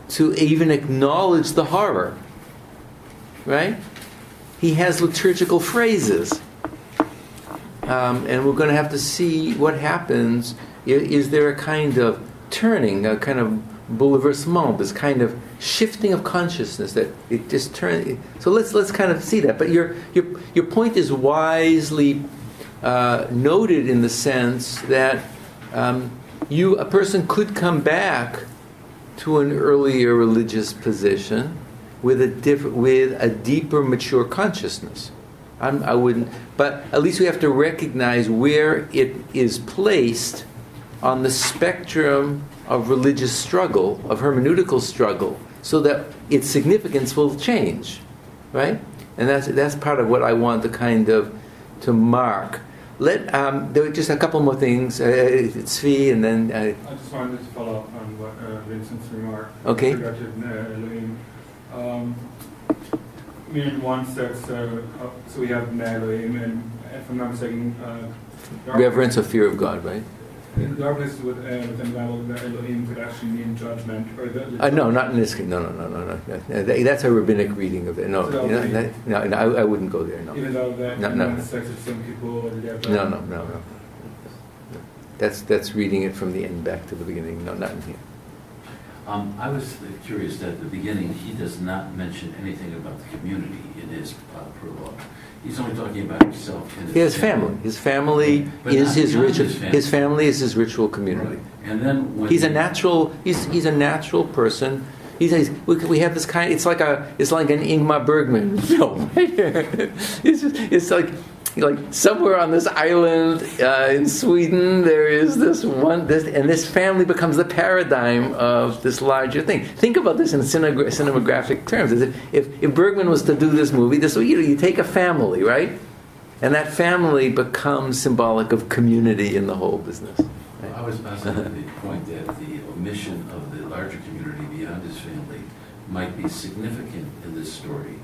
to even acknowledge the horror, right? He has liturgical phrases. And we're going to have to see what happens. Is there a kind of turning, a kind of bouleversement, this kind of shifting of consciousness that it just turns? So let's kind of see that. But your point is wisely noted in the sense that a person could come back to an earlier religious position with a deeper, mature consciousness. I wouldn't, but at least we have to recognize where it is placed on the spectrum of religious struggle, of hermeneutical struggle, so that its significance will change, right? And that's part of what I want to mark. There were just a couple more things. Tzvi, and then I just wanted to follow up on what Vincent's remark. Okay. With regard to Elohim. One says, so we have Elohim, and if I'm not mistaken, reverence or fear of God, right? In darkness within the Bible, the Elohim could actually mean judgment, or no, not in this case. No. That's a rabbinic reading of it. No, I wouldn't go there. No. Even though that No. sex of some people. No. That's reading it from the end back to the beginning. No, not in here. I was curious that at the beginning he does not mention anything about the community in his prologue. He's only talking about himself and his family. His family But is not his beyond ritual. his family. His family is his ritual community. Right. And then when He's a natural. He's a natural person. We have this kind. It's like an Ingmar Bergman film. It's like somewhere on this island in Sweden there is and this family becomes the paradigm of this larger thing. Think about this in cinematographic terms. If Bergman was to do this movie, you take a family, right, and that family becomes symbolic of community in the whole business. Right? I was passing the point that the omission of the larger community beyond his family might be significant in this story,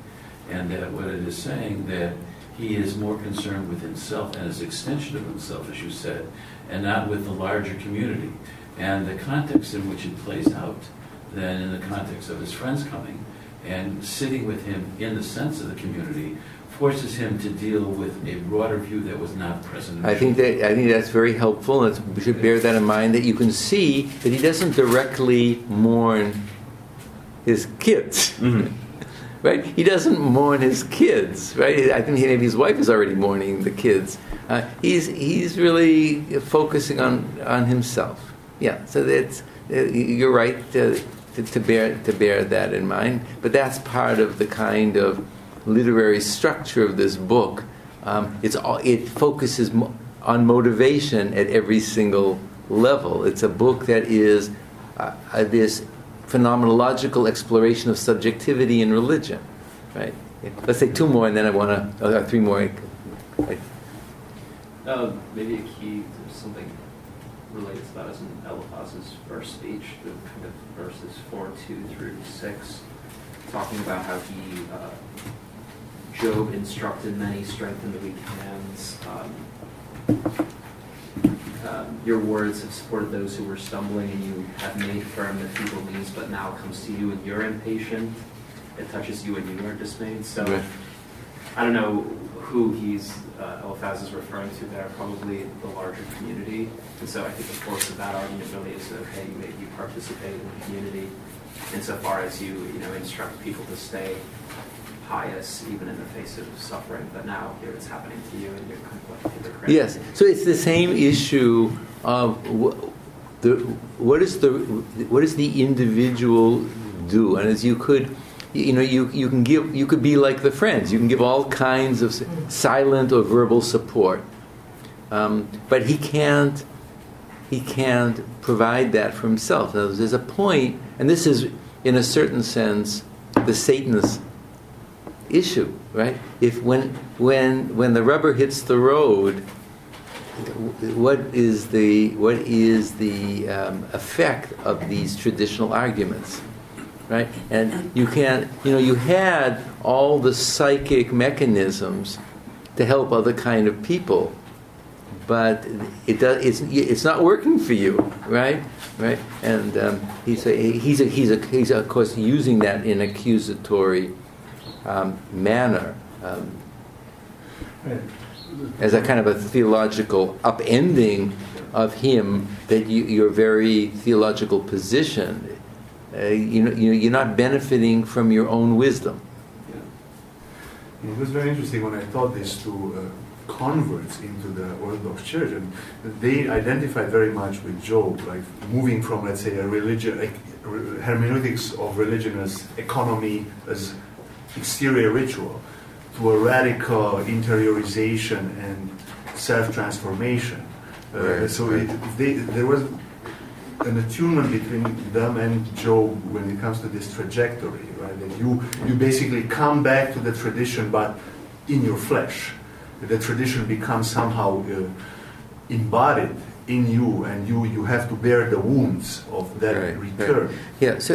and that what it is saying that he is more concerned with himself and his extension of himself, as you said, and not with the larger community. And the context in which it plays out, then in the context of his friends coming and sitting with him in the sense of the community, forces him to deal with a broader view that was not present. In I think that's very helpful, and we should bear that in mind. That you can see that he doesn't directly mourn his kids. Mm-hmm. Right? He doesn't mourn his kids, right? I think maybe his wife is already mourning the kids. He's really focusing on himself. Yeah. So that's you're right to bear that in mind. But that's part of the kind of literary structure of this book. It focuses on motivation at every single level. It's a book that is this phenomenological exploration of subjectivity in religion, right? Let's say two more, and then I want to three more. Maybe a key to something related to that is in Eliphaz's first speech, the kind of verses 4:2 through 6, talking about how Job instructed many, strengthened the weak hands. Your words have supported those who were stumbling, and you have made firm the feeble knees, but now it comes to you and you're impatient. It touches you and you are dismayed. So, Right. I don't know, who Eliphaz is referring to there, probably the larger community. And so I think the force of that argument really is that, okay, you participate in the community insofar as you instruct people to stay pious even in the face of suffering. But now here it's happening to you, and you're kind of like a hypocrite. Yes. So it's the same issue of what does the individual do? And as you could. You could be like the Friends. You can give all kinds of silent or verbal support, but he can't provide that for himself. Now, there's a point, and this is, in a certain sense, the Satanist issue, right? If when the rubber hits the road, what is the effect of these traditional arguments? Right, and you can't. You had all the psychic mechanisms to help other kind of people, but it's not working for you, right? Right, and he's of course using that in accusatory manner as a kind of a theological upending of him, that your very theological position. You're not benefiting from your own wisdom. Yeah. It was very interesting when I taught this to converts into the Orthodox Church, and they identified very much with Job, like moving from, let's say, a religion, hermeneutics of religion as economy, as exterior ritual, to to interiorization and self-transformation. There was an attunement between them and Job when it comes to this trajectory, right? That you basically come back to the tradition, but in your flesh. The tradition becomes somehow embodied in you, and you have to bear the wounds of that return. Right. Yeah, so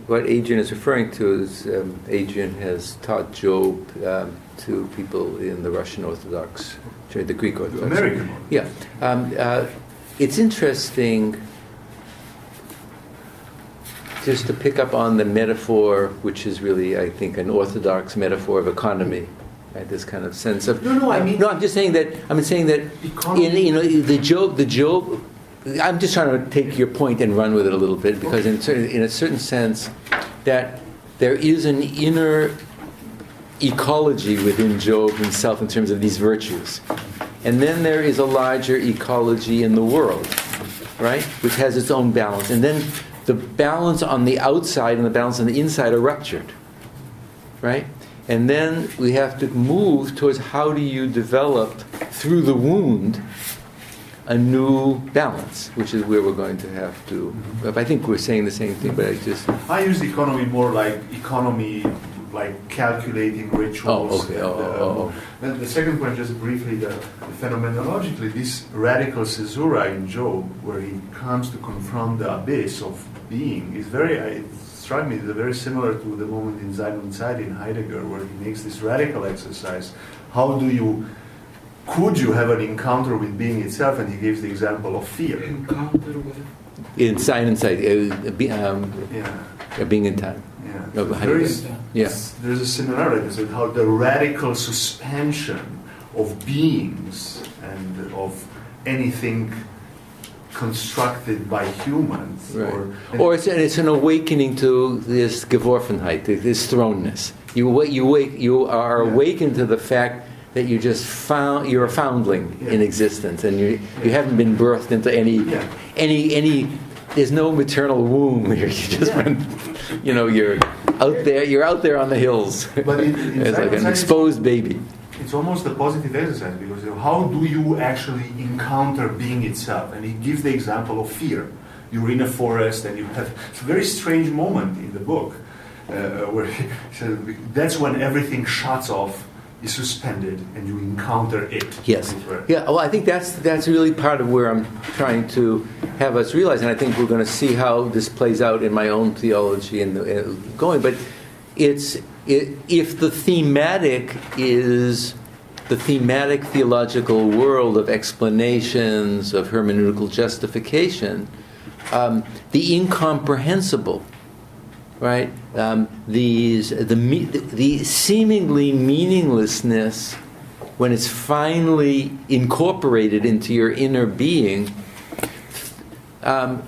what Adrian is referring to is Adrian has taught Job to people in the Russian Orthodox Church, the Greek Orthodox. The American one. Yeah. It's interesting just to pick up on the metaphor, which is really, I think, an Orthodox metaphor of economy. Right, this kind of sense of I'm just saying that the Job. I'm just trying to take your point and run with it a little bit, because in a certain sense that there is an inner ecology within Job himself in terms of these virtues, and then there is a larger ecology in the world, right, which has its own balance, and then the balance on the outside and the balance on the inside are ruptured, right? And then we have to move towards how do you develop through the wound a new balance, which is where we're going to have to. I think we're saying the same thing, but I use economy more like calculating rituals. Then the second point, just briefly, the phenomenologically, this radical caesura in Job, where he comes to confront the abyss of being, is very. It struck me, it's very similar to the moment in Sein und Zeit in Heidegger, where he makes this radical exercise. Could you have an encounter with being itself? And he gives the example of fear. Encounter with? In Sein und Zeit, being in time. There's a similarity with how the radical suspension of beings and of anything constructed by humans. Right. Or it's an awakening to this Geworfenheit, this thrownness. You are awakened to the fact that you're a foundling in existence, and you haven't been birthed into any. There's no maternal womb here. You just went, you're out there. You're out there on the hills. But it's like an exposed baby. It's almost a positive exercise, because how do you actually encounter being itself? And he gives the example of fear. You're in a forest and you have it's a very strange moment in the book where he says that's when everything shuts off, is suspended, and you encounter it. Yes. Yeah. Well, I think that's really part of where I'm trying to have us realize, and I think we're going to see how this plays out in my own theology and going. But if the thematic is the thematic theological world of explanations, of hermeneutical justification, the incomprehensible, right? The seemingly meaninglessness, when it's finally incorporated into your inner being,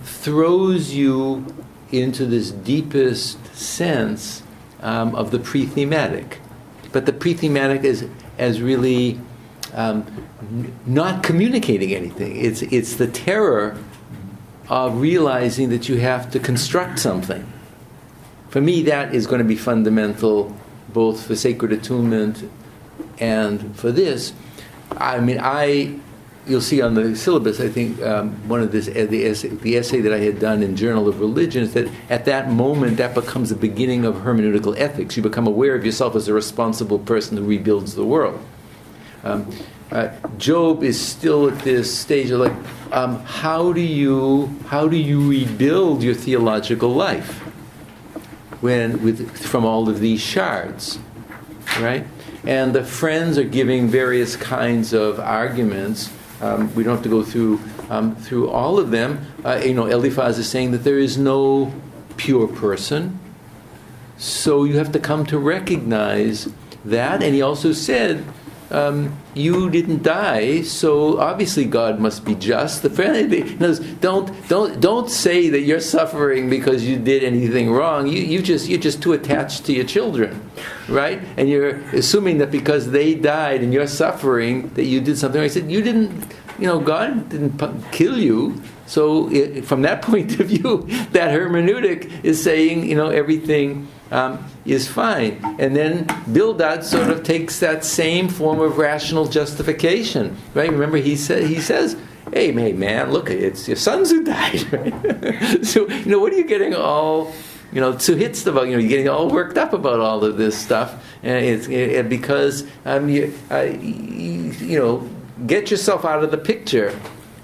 throws you into this deepest sense of the pre-thematic. But the pre-thematic is as really not communicating anything. It's the terror of realizing that you have to construct something. For me, that is going to be fundamental, both for sacred attunement and for this. I mean, you'll see on the syllabus, I think one of the essay that I had done in Journal of Religion is that at that moment, that becomes the beginning of hermeneutical ethics. You become aware of yourself as a responsible person who rebuilds the world. Job is still at this stage of like, how do you rebuild your theological life from all of these shards, right? And the friends are giving various kinds of arguments. We don't have to go through all of them. Eliphaz is saying that there is no pure person, so you have to come to recognize that. And he also said, you didn't die, so obviously God must be just. The friend knows, don't say that you're suffering because you did anything wrong. You're just too attached to your children, right? And you're assuming that because they died and you're suffering that you did something wrong. He said, you didn't. God didn't kill you. So from that point of view, that hermeneutic is saying, everything is fine. And then Bildad sort of takes that same form of rational justification, right? Remember, he says, hey man, look, it's your sons who died, right? So, what are you getting all, to hits about, you're getting all worked up about all of this stuff. And it's because, get yourself out of the picture.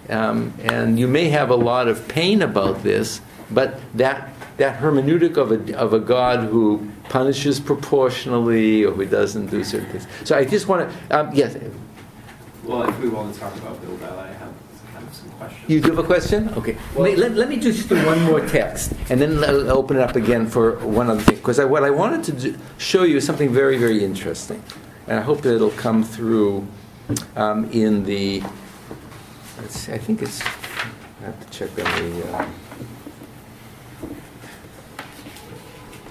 And you may have a lot of pain about this, but that hermeneutic of a God who punishes proportionally or who doesn't do certain things. So I just want to, yes. Well, if we want to talk about Bildad, I have some questions. You do have a question? Okay. Well, let me just do one more text, and then I'll open it up again for one other thing. Because what I wanted to show you is something very, very interesting. And I hope that it'll come through in the... Let's see, I think it's... I have to check on the...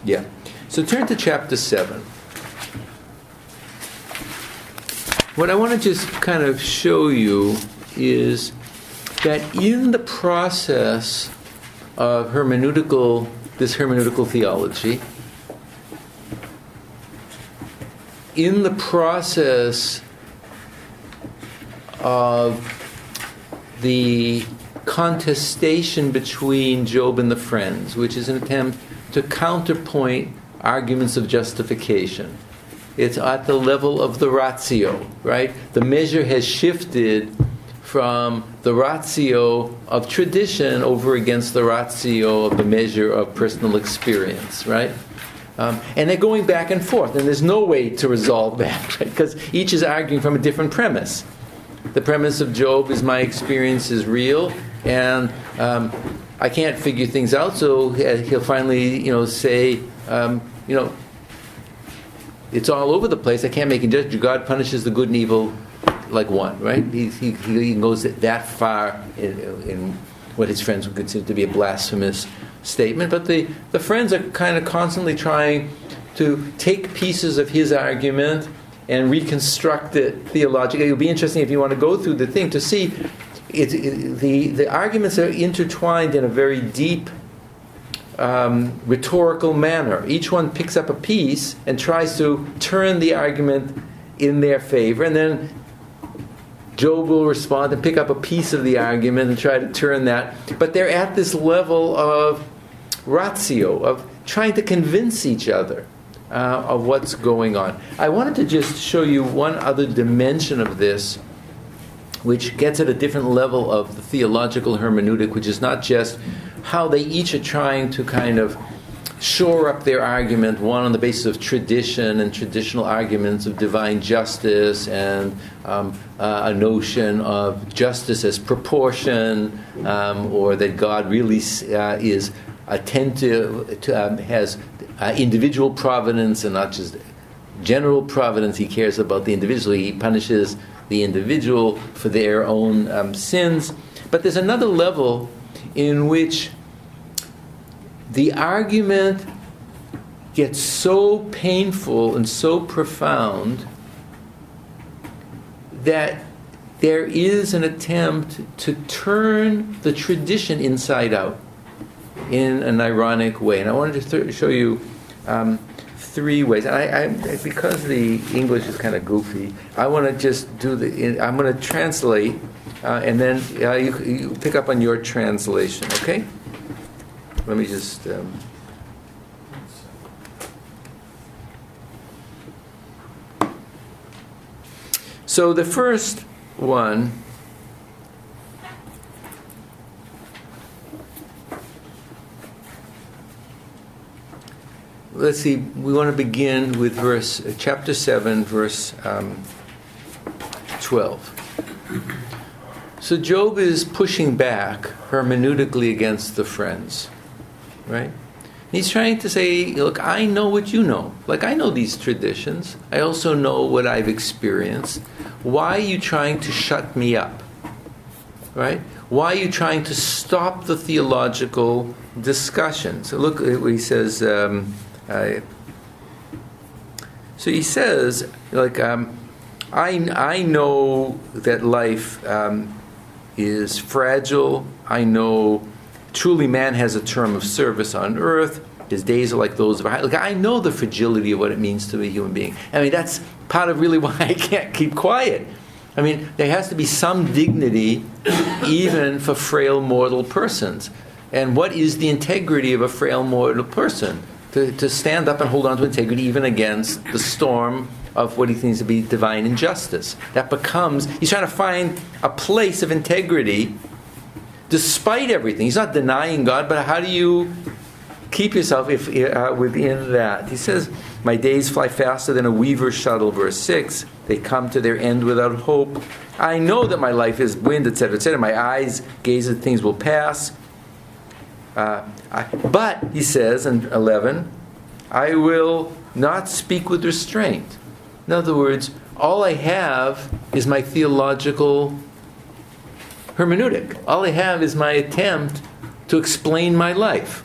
Yeah. So turn to chapter 7. What I want to just kind of show you is that in the process of this hermeneutical theology, in the process of the contestation between Job and the friends, which is an attempt to counterpoint arguments of justification. It's at the level of the ratio, right? The measure has shifted from the ratio of tradition over against the ratio of the measure of personal experience, right? And they're going back and forth, and there's no way to resolve that, right? Because each is arguing from a different premise. The premise of Job is my experience is real, and I can't figure things out, so he'll finally, say, it's all over the place. I can't make a judgment. God punishes the good and evil like one, right? He goes that far in what his friends would consider to be a blasphemous statement. But the friends are kind of constantly trying to take pieces of his argument and reconstruct it theologically. It would be interesting if you want to go through the thing to see the arguments are intertwined in a very deep rhetorical manner. Each one picks up a piece and tries to turn the argument in their favor, and then Job will respond and pick up a piece of the argument and try to turn that. But they're at this level of ratio, of trying to convince each other of what's going on. I wanted to just show you one other dimension of this, which gets at a different level of the theological hermeneutic, which is not just how they each are trying to kind of shore up their argument, one on the basis of tradition and traditional arguments of divine justice and a notion of justice as proportion, or that God really is attentive to, has individual providence and not just general providence. He cares about the individual. He punishes the individual for their own sins. But there's another level in which the argument gets so painful and so profound that there is an attempt to turn the tradition inside out in an ironic way. And I wanted to show you 3 ways. Because the English is kind of goofy, I want to just I'm going to translate, and then you pick up on your translation, okay? Let me just... So the first one... Let's see, we want to begin with chapter 7, verse 12. So Job is pushing back hermeneutically against the friends, right? And he's trying to say, look, I know what you know. Like, I know these traditions. I also know what I've experienced. Why are you trying to shut me up, right? Why are you trying to stop the theological discussion? So look at what he says... so he says, like, I know that life is fragile. I know truly man has a term of service on earth. His days are like those of a... Like, I know the fragility of what it means to be a human being. I mean, that's part of really why I can't keep quiet. I mean, there has to be some dignity even for frail mortal persons. And what is the integrity of a frail mortal person? To stand up and hold on to integrity even against the storm of what he thinks to be divine injustice. That becomes... He's trying to find a place of integrity despite everything. He's not denying God, but how do you keep yourself within that? He says, my days fly faster than a weaver's shuttle, verse 6. They come to their end without hope. I know that my life is wind, etc., etc. My eyes gaze at things will pass. But, he says in 11, I will not speak with restraint. In other words, all I have is my theological hermeneutic. All I have is my attempt to explain my life.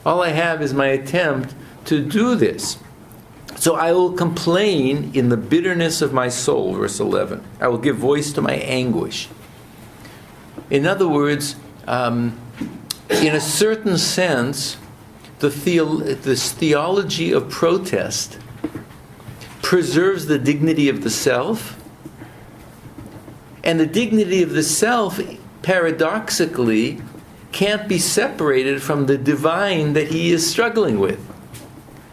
All I have is my attempt to do this. So I will complain in the bitterness of my soul, verse 11. I will give voice to my anguish. In other words, in a certain sense, this theology of protest preserves the dignity of the self, and the dignity of the self, paradoxically, can't be separated from the divine that he is struggling with.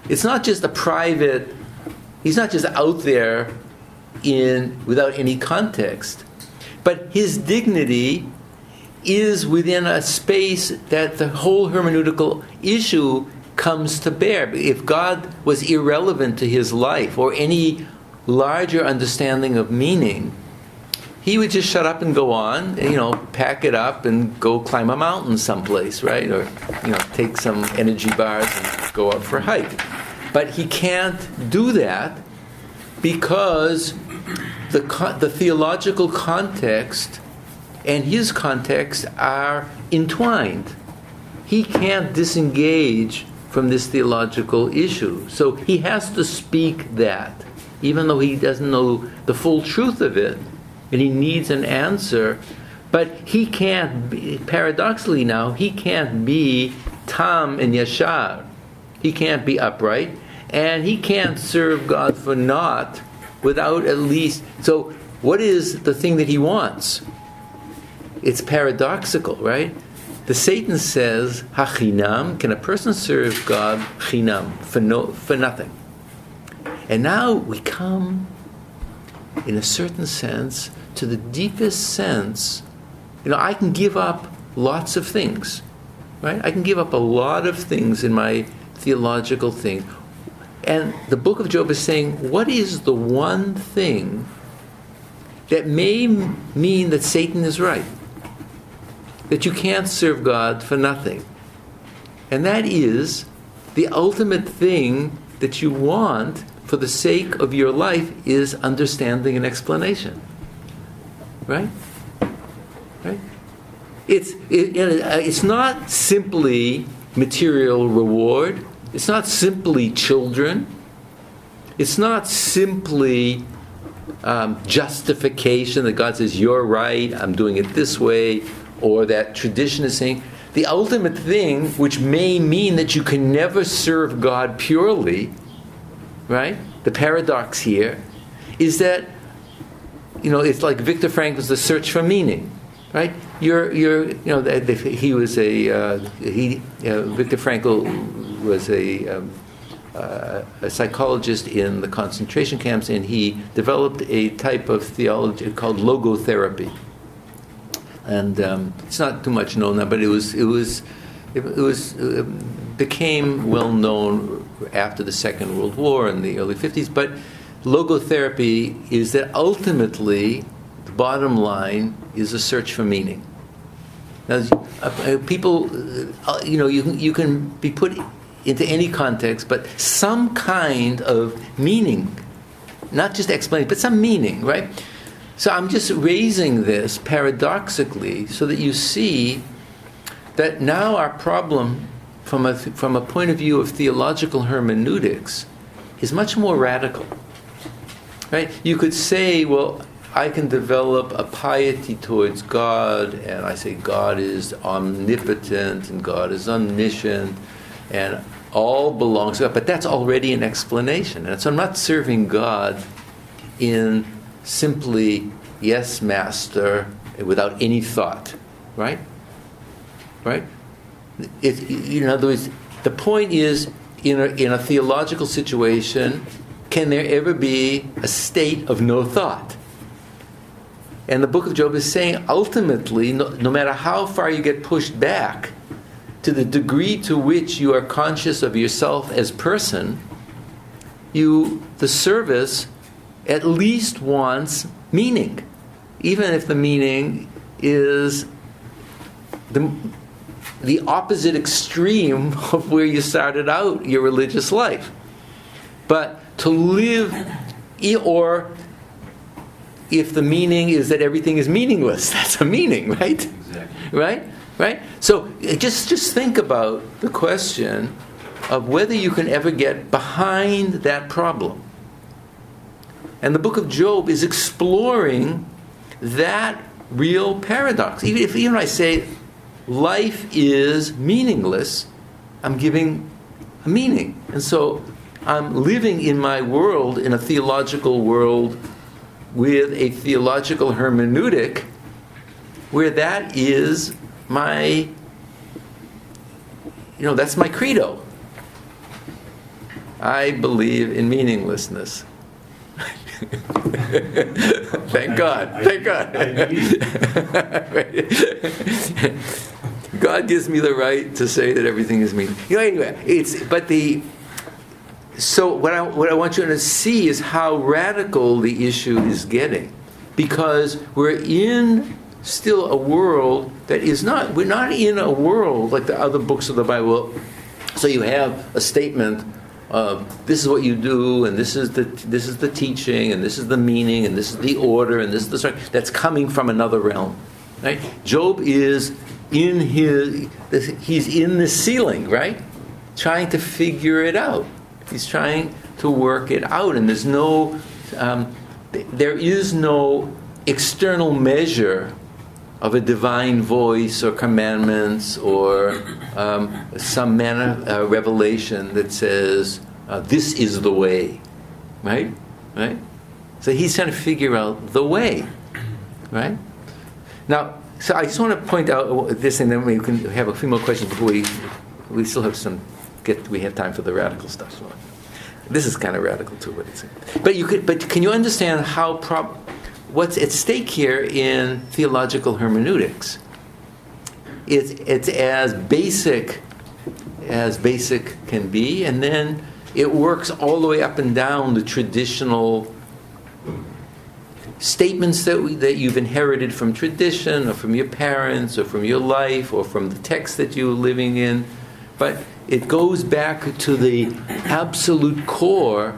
It's not just a private... He's not just out there without any context, but his dignity is within a space that the whole hermeneutical issue comes to bear. If God was irrelevant to his life or any larger understanding of meaning, he would just shut up and go on, pack it up and go climb a mountain someplace, right? Or, take some energy bars and go out for a hike. But he can't do that because the theological context and his context are entwined. He can't disengage from this theological issue. So he has to speak that, even though he doesn't know the full truth of it, and he needs an answer. But he can't be, paradoxically now, he can't be tam and yashar. He can't be upright, and he can't serve God for naught without at least... So what is the thing that he wants? It's paradoxical, right? The Satan says, "Hachinam," can a person serve God chinam, for nothing? And now we come, in a certain sense, to the deepest sense. I can give up lots of things, right? I can give up a lot of things in my theological thing. And the book of Job is saying, what is the one thing that may mean that Satan is right? That you can't serve God for nothing. And that is the ultimate thing that you want for the sake of your life is understanding and explanation. Right? Right? It's not simply material reward. It's not simply children. It's not simply justification that God says, you're right, I'm doing it this way, or that tradition is saying. The ultimate thing, which may mean that you can never serve God purely, right? The paradox here is that, it's like Viktor Frankl's The Search for Meaning, right? Viktor Frankl was a psychologist in the concentration camps, and he developed a type of theology called logotherapy. And it's not too much known now, but it became well known after the Second World War in the early 50s. But logotherapy is that ultimately the bottom line is a search for meaning. Now, people, you can be put into any context, but some kind of meaning, not just explanation, but some meaning, right? So I'm just raising this paradoxically so that you see that now our problem from a point of view of theological hermeneutics is much more radical. Right? You could say, well, I can develop a piety towards God, and I say God is omnipotent and God is omniscient and all belongs to God, but that's already an explanation. And so I'm not serving God in simply, yes, master, without any thought, right? Right? In other words, the point is, in a theological situation, can there ever be a state of no thought? And the book of Job is saying, ultimately, no matter how far you get pushed back, to the degree to which you are conscious of yourself as person, the service at least wants meaning, even if the meaning is the opposite extreme of where you started out your religious life. But to live, or if the meaning is that everything is meaningless, that's a meaning, right? Exactly. Right? So just think about the question of whether you can ever get behind that problem. And the book of Job is exploring that real paradox. Even if I say life is meaningless, I'm giving a meaning. And so I'm living in my world, in a theological world, with a theological hermeneutic, where that is my, that's my credo. I believe in meaninglessness. Thank God. God gives me the right to say that everything is meaningless. So what I want you to see is how radical the issue is getting, because we're in still a world that is not. We're not in a world like the other books of the Bible. So you have a statement of this is what you do, and this is the teaching, and this is the meaning, and this is the order, and this is the story that's coming from another realm. Right? Job is he's in the ceiling, right? Trying to figure it out. He's trying to work it out, and there is no external measure of a divine voice or commandments or some revelation that says this is the way, right? So he's trying to figure out the way, right? Now, so I just want to point out this, and then we can have a few more questions before we still have some. We have time for the radical stuff. So this is kind of radical too, what it's saying. But can you understand how what's at stake here in theological hermeneutics? It's as basic as basic can be, and then it works all the way up and down the traditional statements that you've inherited from tradition or from your parents or from your life or from the text that you're living in. But it goes back to the absolute core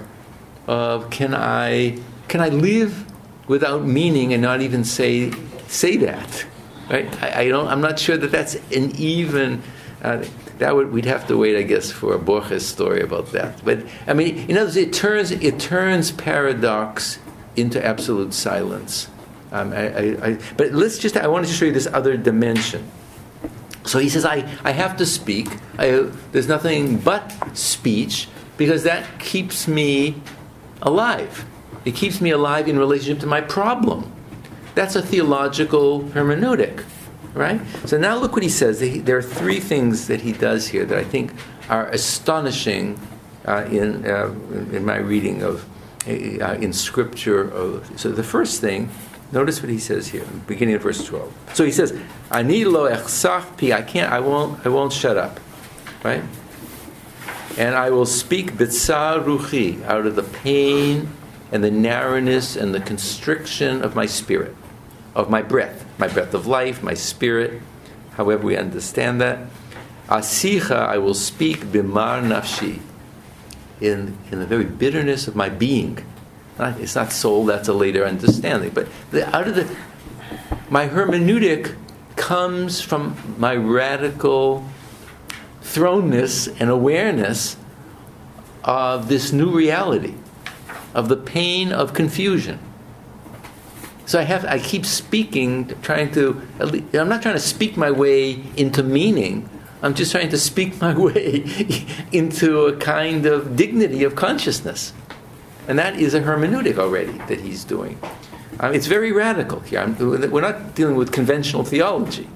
of can I live without meaning and not even say that, right? I'm not sure that that's an even. We'd have to wait, I guess, for a Borges story about that. But I mean, in other words, it turns paradox into absolute silence. But I wanted to show you this other dimension. So he says, I have to speak. There's nothing but speech because that keeps me alive. It keeps me alive in relationship to my problem. That's a theological hermeneutic, right? So now look what he says. There are three things that he does here that I think are astonishing in my reading of in Scripture. So the first thing, notice what he says here, beginning of verse 12. So he says, "Ani lo echsach pi." I won't shut up, right? And I will speak b'tzar ruchi, out of the pain and the narrowness and the constriction of my spirit, of my breath of life, my spirit, however we understand that. Asicha, I will speak b'mar nafshi, in the very bitterness of my being. It's not soul, that's a later understanding. But my hermeneutic comes from my radical thrownness and awareness of this new reality, of the pain of confusion. So I keep speaking, I'm not trying to speak my way into meaning. I'm just trying to speak my way into a kind of dignity of consciousness. And that is a hermeneutic already that he's doing. It's very radical here. We're not dealing with conventional theology.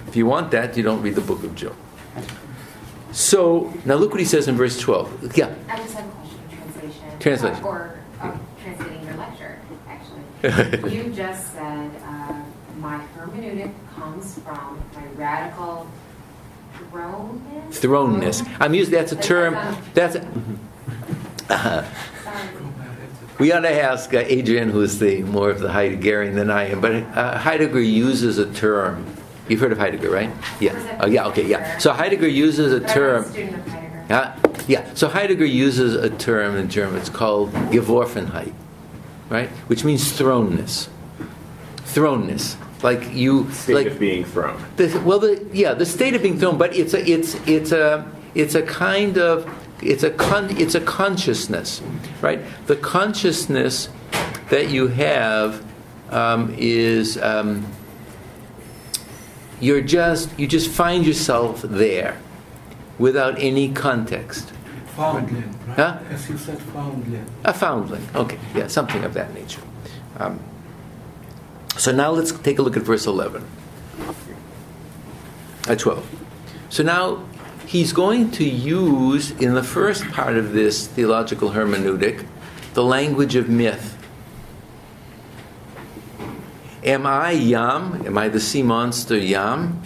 If you want that, you don't read the book of Job. So, now look what he says in verse 12. Yeah? I just have a question. Translation. Or translating your lecture, actually. You just said my hermeneutic comes from my radical thrownness. That's a term. We ought to ask Adrian, who's more of the Heideggerian than I am, but Heidegger uses a term. You've heard of Heidegger, right? Yeah. So Heidegger uses a term. So Heidegger uses a term in German. It's called Geworfenheit, right? Which means thrownness. Thrownness. Like you, state of being thrown. The state of being thrown, but it's a consciousness, right? The consciousness that you have is you just find yourself there without any context. Foundling, right? Huh? As you said, foundling. A foundling, okay, yeah, something of that nature. So now let's take a look at verse 11. 12. So now he's going to use, in the first part of this theological hermeneutic, the language of myth. Am I Yam? Am I the sea monster Yam?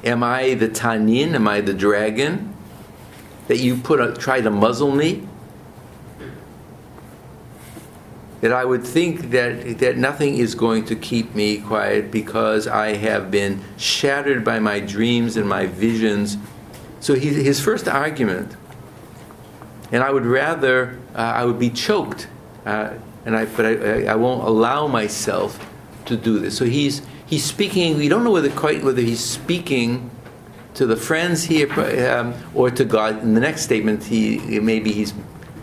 Am I the Tanin? Am I the dragon? That you try to muzzle me? That I would think that nothing is going to keep me quiet because I have been shattered by my dreams and my visions. So his first argument, and I would rather, I would be choked, but I won't allow myself to do this. So he's speaking, we don't know whether he's speaking to the friends here or to God. In the next statement, maybe he's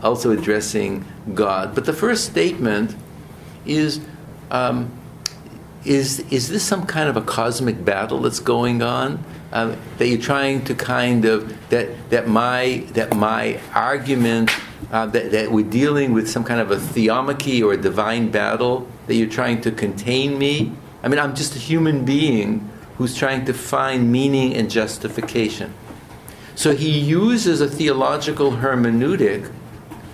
also addressing God. But the first statement is this some kind of a cosmic battle that's going on? That you're trying to kind of, that my argument, that we're dealing with some kind of a theomachy or a divine battle, that you're trying to contain me? I mean, I'm just a human being who's trying to find meaning and justification. So he uses a theological hermeneutic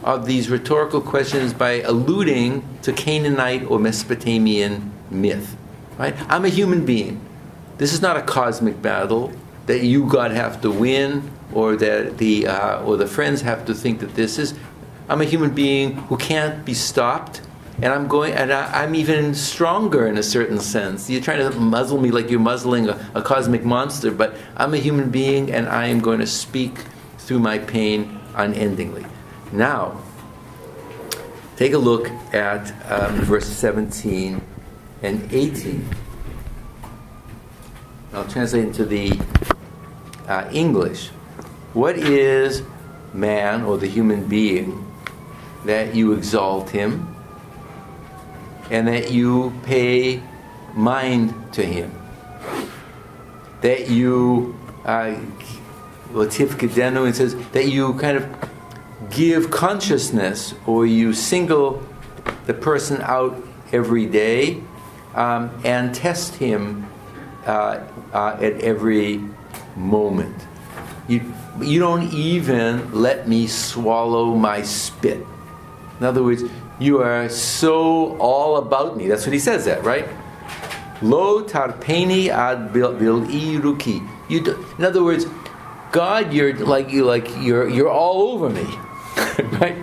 of these rhetorical questions by alluding to Canaanite or Mesopotamian myth. Right? I'm a human being. This is not a cosmic battle. that you, God, have to win, or that the friends have to think that this is. I'm a human being who can't be stopped, and I'm even stronger in a certain sense. You're trying to muzzle me like you're muzzling a cosmic monster, but I'm a human being, and I am going to speak through my pain unendingly. Now, take a look at verse 17 and 18. I'll translate into the English. What is man, or the human being, that you exalt him, and that you pay mind to him, that you Latif it says that you kind of give consciousness, or you single the person out every day and test him at every moment. You don't even let me swallow my spit. In other words, you are so all about me. That's what he says that, right? Lo tarpeni ad bil'i ruki. In other words, God, you're all over me, right?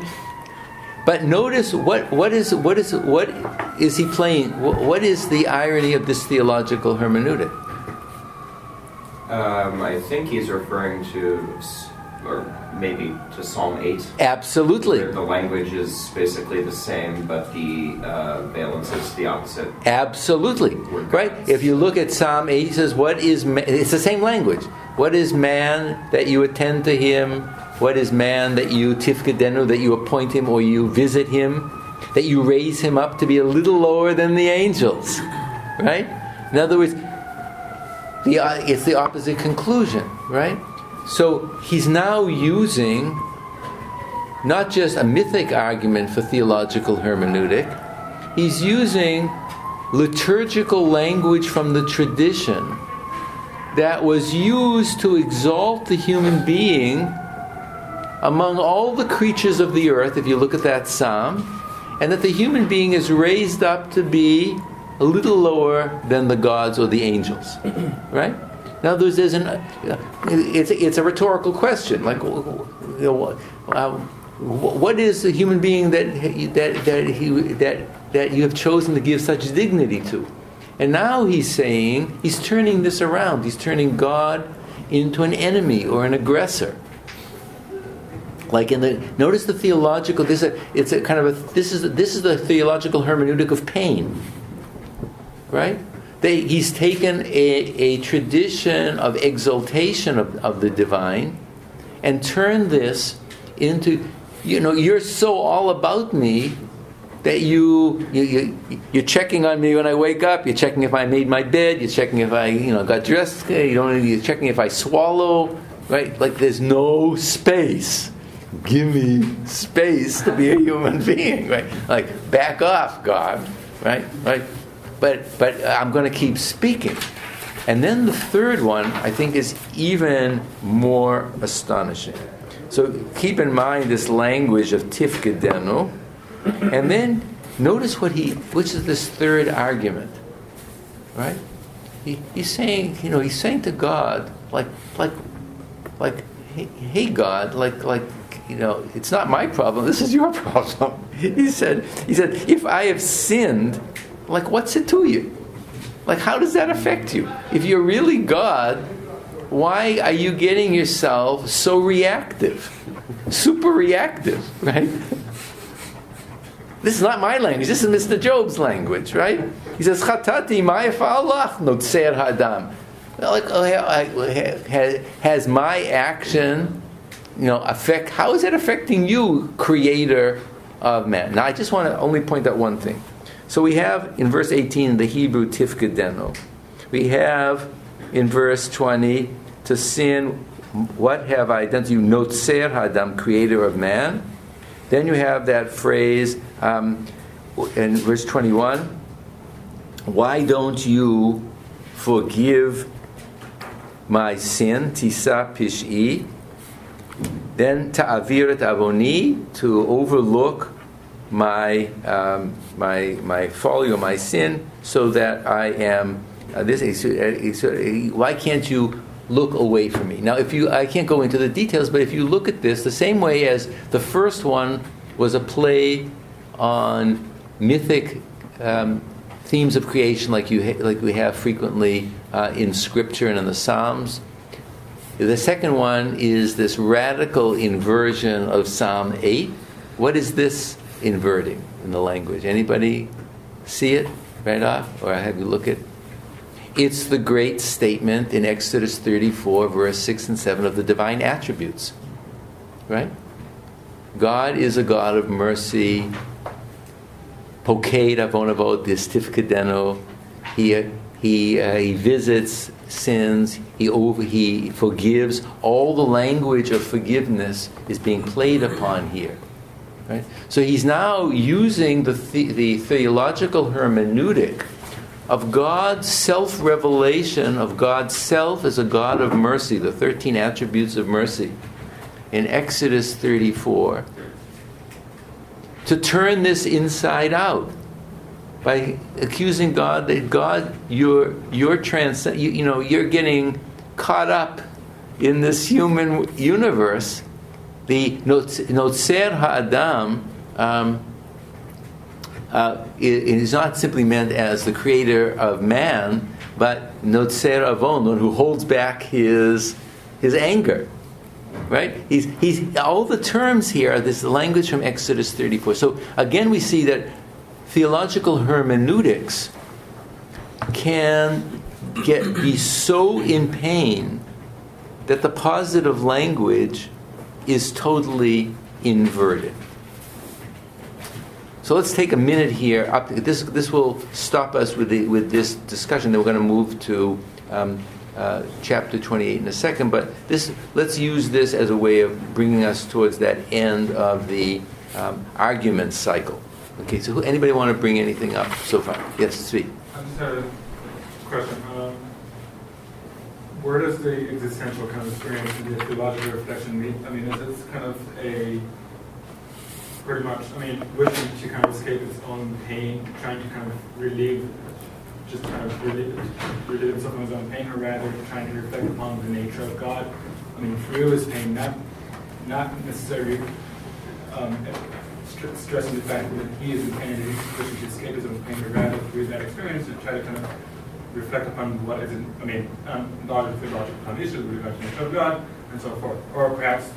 But notice what is he playing? What is the irony of this theological hermeneutic? I think he's referring to, or maybe to Psalm 8. Absolutely. The language is basically the same, but the valence is the opposite. Absolutely. Right? If you look at Psalm 8, he says, it's the same language. What is man that you attend to him? What is man that you tifkedenu, that you appoint him or you visit him? That you raise him up to be a little lower than the angels. Right? In other words, it's the opposite conclusion, right? So he's now using not just a mythic argument for theological hermeneutic, he's using liturgical language from the tradition that was used to exalt the human being among all the creatures of the earth, if you look at that psalm, and that the human being is raised up to be a little lower than the gods or the angels, right? Now, it's a rhetorical question. Like, what is the human being that you have chosen to give such dignity to? And now he's turning this around. He's turning God into an enemy or an aggressor. Like notice the theological. This is the theological hermeneutic of pain. Right? He's taken a tradition of exaltation of the divine and turned this into, you're so all about me that you're checking on me when I wake up, you're checking if I made my bed, you're checking if I got dressed, you're checking if I swallow, right? Like there's no space. Give me space to be a human being, right? Like back off, God, right? Right? But I'm going to keep speaking. And then the third one, I think, is even more astonishing. So keep in mind this language of tifkedenu, and then notice which is this third argument, right? He's saying to God, like, hey God, it's not my problem. This is your problem. He said, if I have sinned, like, what's it to you? Like, how does that affect you? If you're really God, why are you getting yourself so reactive? Super reactive, right? This is not my language. This is Mr. Job's language, right? He says, Chatati ma'yafalach notzer hadam. Has my action, how is it affecting you, creator of man? Now, I just want to only point out one thing. So we have in verse 18 the Hebrew tifkedenu. We have in verse 20 to sin. What have I done to you? Notzer hadam, creator of man. Then you have that phrase in verse 21. Why don't you forgive my sin? Tisa pish'i. Then ta'avir et avoni, to overlook my folly or my sin, so that I am why can't you look away from me. Now, I can't go into the details, but if you look at this, the same way as the first one was a play on mythic themes of creation, like we have frequently in Scripture and in the Psalms. The second one is this radical inversion of Psalm 8. What is this inverting in the language? Anybody see it right off, or have you look at? It's the great statement in Exodus 34, verse 6 and 7 of the divine attributes, right? God is a God of mercy. Pokeid avonavot distifkadeno. He visits sins. He forgives. All the language of forgiveness is being played upon here, right? So he's now using the theological hermeneutic of God's self-revelation, of God's self as a God of mercy, the 13 attributes of mercy in Exodus 34, to turn this inside out by accusing God that God, you're getting caught up in this human universe. The Notzer Ha'adam it is not simply meant as the creator of man, but Notzer Avon, one who holds back his anger. Right? He's all the terms here are this language from Exodus 34. So again, we see that theological hermeneutics can be so in pain that the positive language is totally inverted. So let's take a minute here. This will stop us with this discussion. Then we're going to move to chapter 28 in a second, but let's use this as a way of bringing us towards that end of the argument cycle. Okay, so anybody want to bring anything up so far? Yes, Svi. I just had a question. Where does the existential kind of experience and the theological reflection meet? I mean, is this kind of a pretty much, wishing to kind of escape its own pain, trying to kind of relieve himself of his own pain, or rather trying to reflect upon the nature of God? Through his pain, not necessarily stressing the fact that he is in pain and he's wishing to escape his own pain, but rather through that experience to try to kind of reflect upon what is knowledge of theological foundations with regard to the nature of God, and so forth. Or perhaps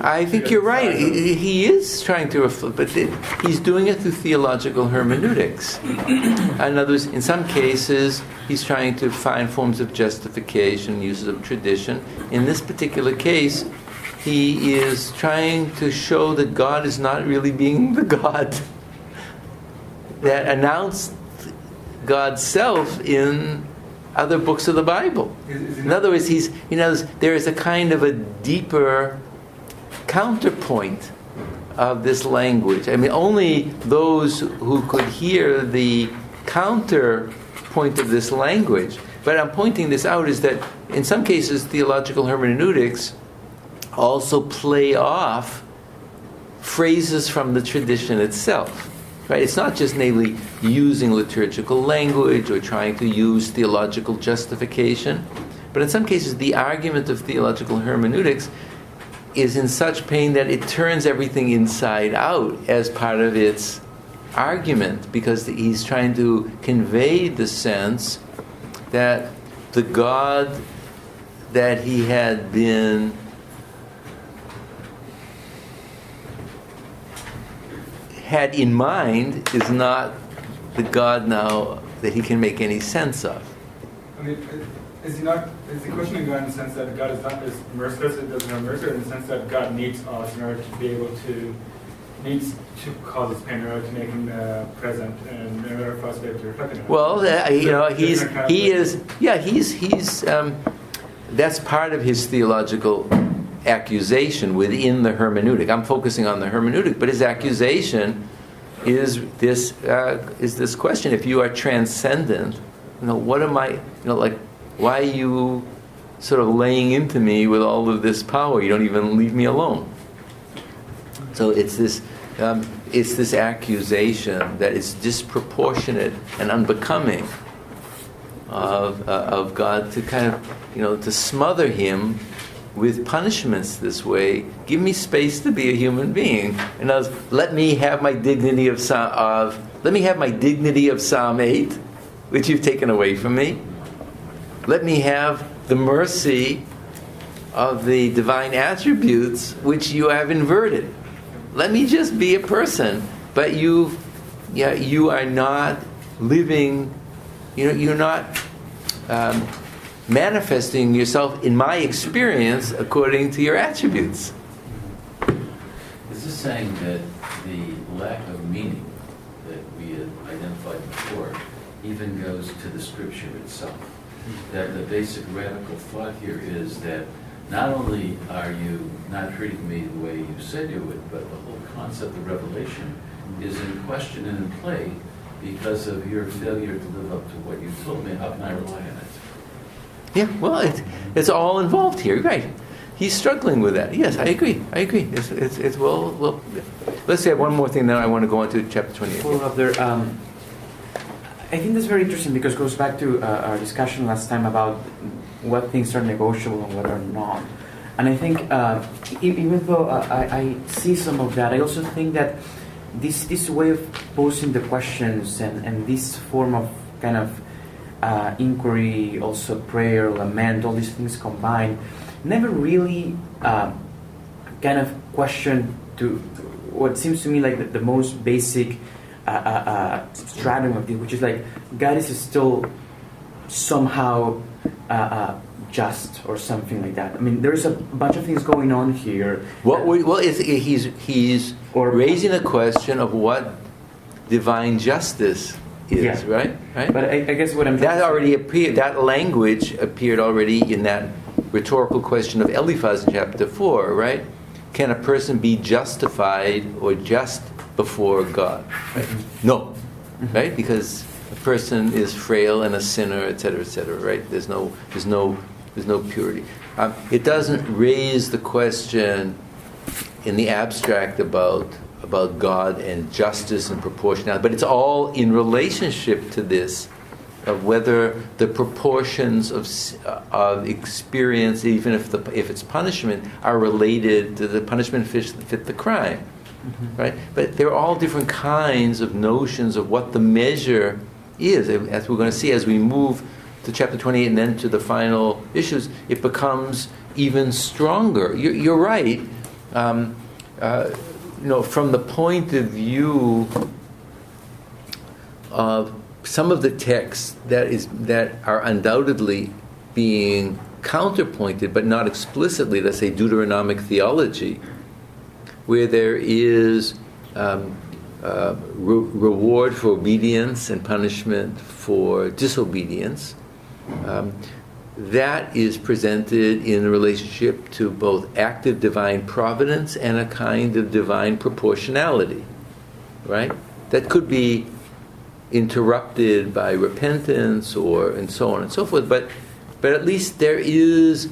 I think you're right. He is trying to reflect, but he's doing it through theological hermeneutics. In other words, in some cases, he's trying to find forms of justification, uses of tradition. In this particular case, he is trying to show that God is not really being the God that announced God's self in other books of the Bible. In other words, there is a kind of a deeper counterpoint of this language. Only those who could hear the counterpoint of this language. But I'm pointing this out is that in some cases theological hermeneutics also play off phrases from the tradition itself. Right? It's not just namely using liturgical language or trying to use theological justification, but in some cases the argument of theological hermeneutics is in such pain that it turns everything inside out as part of its argument, because he's trying to convey the sense that the God that he had in mind is not the God now that he can make any sense of. Is the questioning God in the sense that God is not as merciless, it doesn't have mercy, or in the sense that God needs us in order to be able to, needs to cause us pain in order to make him present and in order for us to be able to reflect on him? Well, that's part of his theological accusation within the hermeneutic. I'm focusing on the hermeneutic, but his accusation is this question: if you are transcendent, what am I? Why are you sort of laying into me with all of this power? You don't even leave me alone. So it's this accusation that is disproportionate and unbecoming of God to kind of, to smother him with punishments this way. Give me space to be a human being. In other words, let me have my dignity of Psalm 8, which you've taken away from me. Let me have the mercy of the divine attributes which you have inverted. Let me just be a person. But you are not living, you're not manifesting yourself in my experience according to your attributes. Is this saying that the lack of meaning that we had identified before even goes to the scripture itself? That the basic radical thought here is that not only are you not treating me the way you said you would, but the whole concept of revelation is in question and in play because of your failure to live up to what you told me. How can I rely on it? Yeah, well, it's all involved here, right? He's struggling with that. Yes, I agree. It's well. Let's say one more thing, then I want to go on to chapter 28. Follow up there. I think that's very interesting because it goes back to our discussion last time about what things are negotiable and what are not. And I think even though I see some of that, I also think that this way of posing the questions and this form of kind of inquiry, also prayer, lament, all these things combined, never really kind of question to what seems to me like the most basic stratum of it, which is like God is still somehow just or something like that. I mean, there's a bunch of things going on here. He's raising a question of what divine justice is, right? But I guess what I'm that already appeared. That language appeared already in that rhetorical question of Eliphaz in chapter 4, right? Can a person be justified or just before God? Right? No, right? Because a person is frail and a sinner, etc., right? There's no purity. It doesn't raise the question in the abstract about God and justice and proportionality, but it's all in relationship to this of whether the proportions of experience, even if it's punishment, are related to the punishment fit the crime, right? But there are all different kinds of notions of what the measure is, as we're going to see as we move to chapter 28 and then to the final issues. It becomes even stronger. You're right. From the point of view of some of the texts that are undoubtedly being counterpointed, but not explicitly, let's say Deuteronomic theology, where there is reward for obedience and punishment for disobedience, that is presented in relationship to both active divine providence and a kind of divine proportionality, right? That could be interrupted by repentance and so on and so forth, but at least there is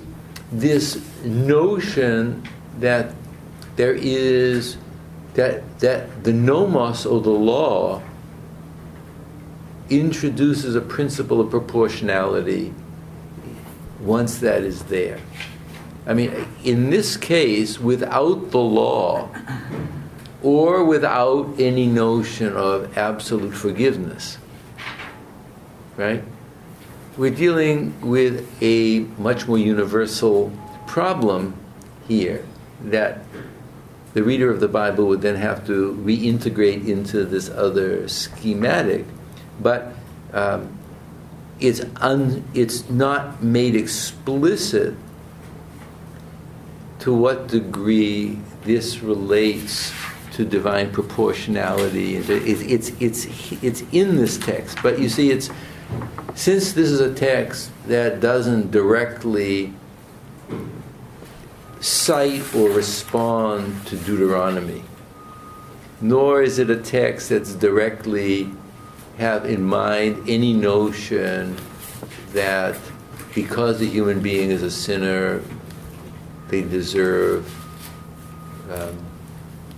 this notion that there is that the nomos, or the law, introduces a principle of proportionality once that is there. I mean, in this case, without the law, or without any notion of absolute forgiveness, right? We're dealing with a much more universal problem here that the reader of the Bible would then have to reintegrate into this other schematic, but it's not made explicit to what degree this relates to divine proportionality. It's in this text, but you see, since this is a text that doesn't directly cite or respond to Deuteronomy, nor is it a text that's directly have in mind any notion that because a human being is a sinner, they deserve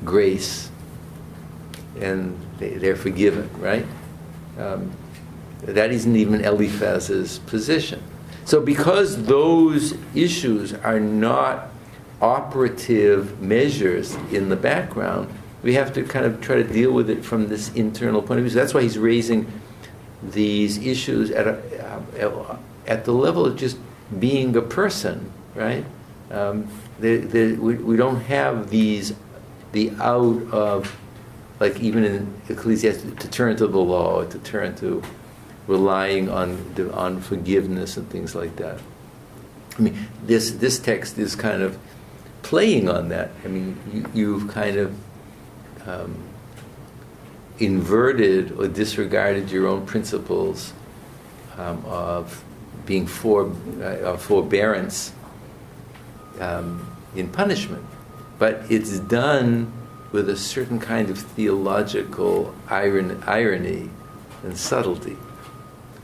grace and they're forgiven, right? That isn't even Eliphaz's position. So because those issues are not operative measures in the background, we have to kind of try to deal with it from this internal point of view. So that's why he's raising these issues at the level of just being a person, right? We don't have the out of, like even in Ecclesiastes, to turn to the law, to turn to relying on forgiveness and things like that. I mean, this text is kind of playing on that. I mean, you've kind of inverted or disregarded your own principles of being forbearance in punishment. But it's done with a certain kind of theological irony and subtlety.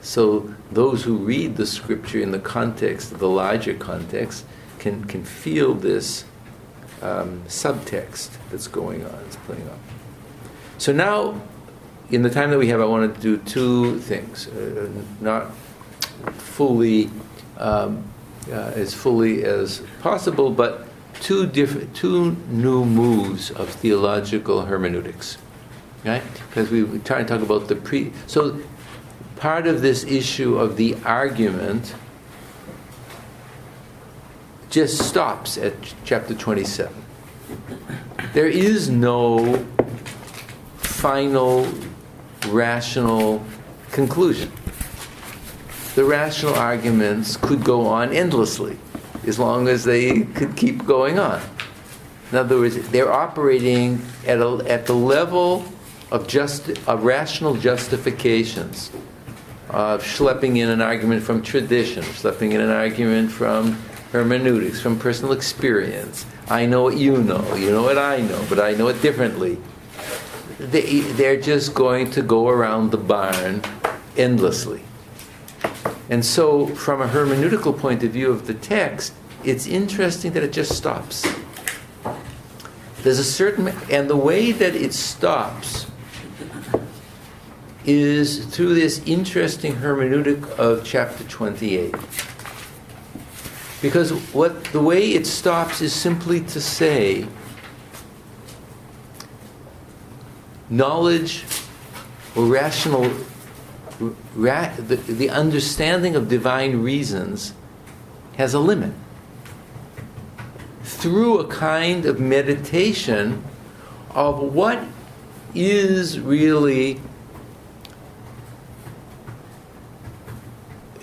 So those who read the scripture in the context, the larger context, can feel this subtext that's going on, it's playing on. So now, in the time that we have, I want to do two things, not fully as fully as possible, but two new moves of theological hermeneutics, right? Because we try to talk about so part of this issue of the argument just stops at chapter 27. There is no final rational conclusion. The rational arguments could go on endlessly as long as they could keep going on. In other words, they're operating at the level of rational justifications, of schlepping in an argument from tradition, schlepping in an argument from hermeneutics, from personal experience. I know what you know what I know, but I know it differently. They're just going to go around the barn endlessly. And so, from a hermeneutical point of view of the text, it's interesting that it just stops. There's a certain, and the way that it stops is through this interesting hermeneutic of chapter 28. Because the way it stops is simply to say, knowledge or rational, the understanding of divine reasons has a limit. Through a kind of meditation of what is really,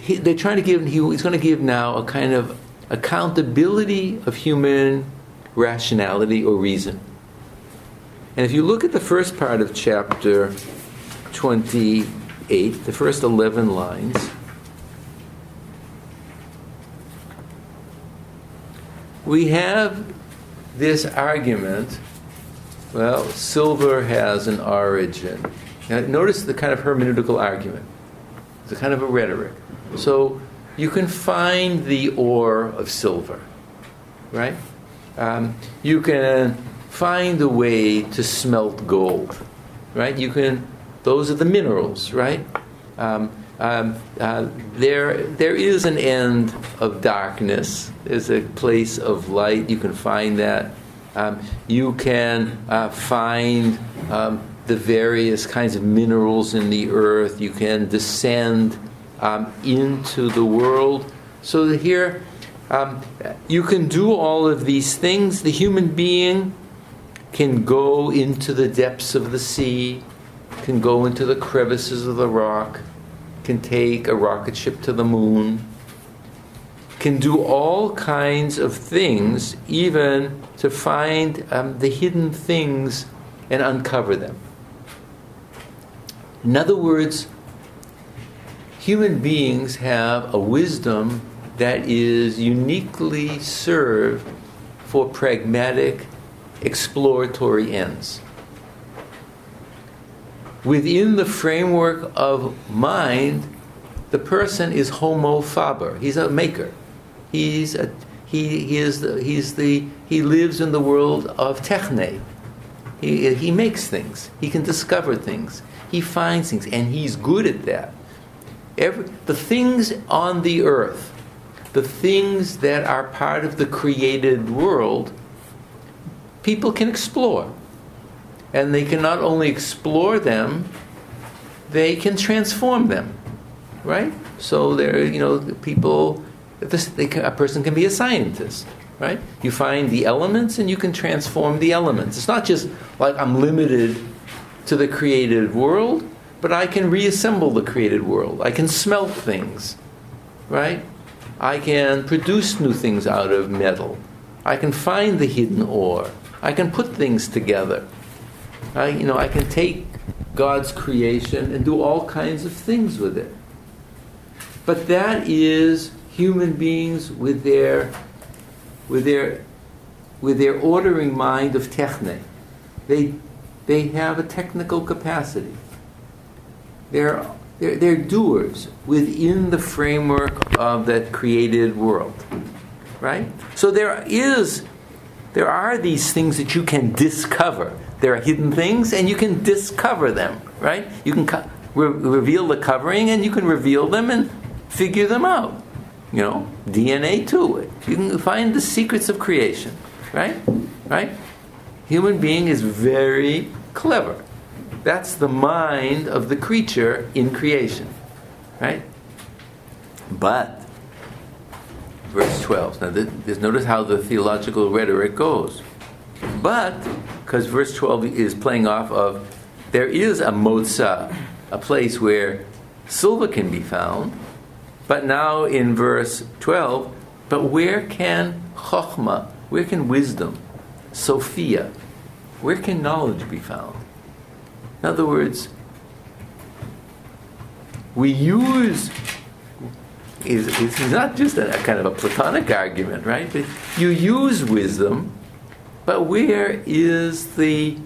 they're trying to give, he's going to give now a kind of accountability of human rationality or reason. And if you look at the first part of chapter 28, the first 11 lines, we have this argument, well, silver has an origin. Now, notice the kind of hermeneutical argument. It's a kind of a rhetoric. So you can find the ore of silver, right? You can find a way to smelt gold, right? Those are the minerals, right? There is an end of darkness. There's a place of light. You can find that. You can find the various kinds of minerals in the earth. You can descend into the world. So that here, you can do all of these things. The human being can go into the depths of the sea, can go into the crevices of the rock, can take a rocket ship to the moon, can do all kinds of things, even to find the hidden things and uncover them. In other words, human beings have a wisdom that is uniquely served for pragmatic, exploratory ends. Within the framework of mind, the person is homo faber. He's a maker. He lives in the world of techne. He makes things. He can discover things. He finds things, and he's good at that. the things on the earth, the things that are part of the created world, people can explore. And they can not only explore them, they can transform them, right? So people, a person can be a scientist, right? You find the elements and you can transform the elements. It's not just like I'm limited to the created world, but I can reassemble the created world. I can smelt things, right? I can produce new things out of metal. I can find the hidden ore. I can put things together. I can take God's creation and do all kinds of things with it. But that is human beings with their ordering mind of techne. They have a technical capacity. They're doers within the framework of that created world, right? So there are these things that you can discover. There are hidden things, and you can discover them, right? You can reveal the covering, and you can reveal them and figure them out. DNA too. You can find the secrets of creation, right? Right? Human being is very clever. That's the mind of the creature in creation, right? But, verse 12. Now, notice how the theological rhetoric goes. But, because verse 12 is playing off of, there is a motza, a place where silver can be found. But now in verse 12, but where can chokhmah, where can wisdom, Sophia, where can knowledge be found? In other words, we use, it's not just a kind of a Platonic argument, right? But you use wisdom, but where is the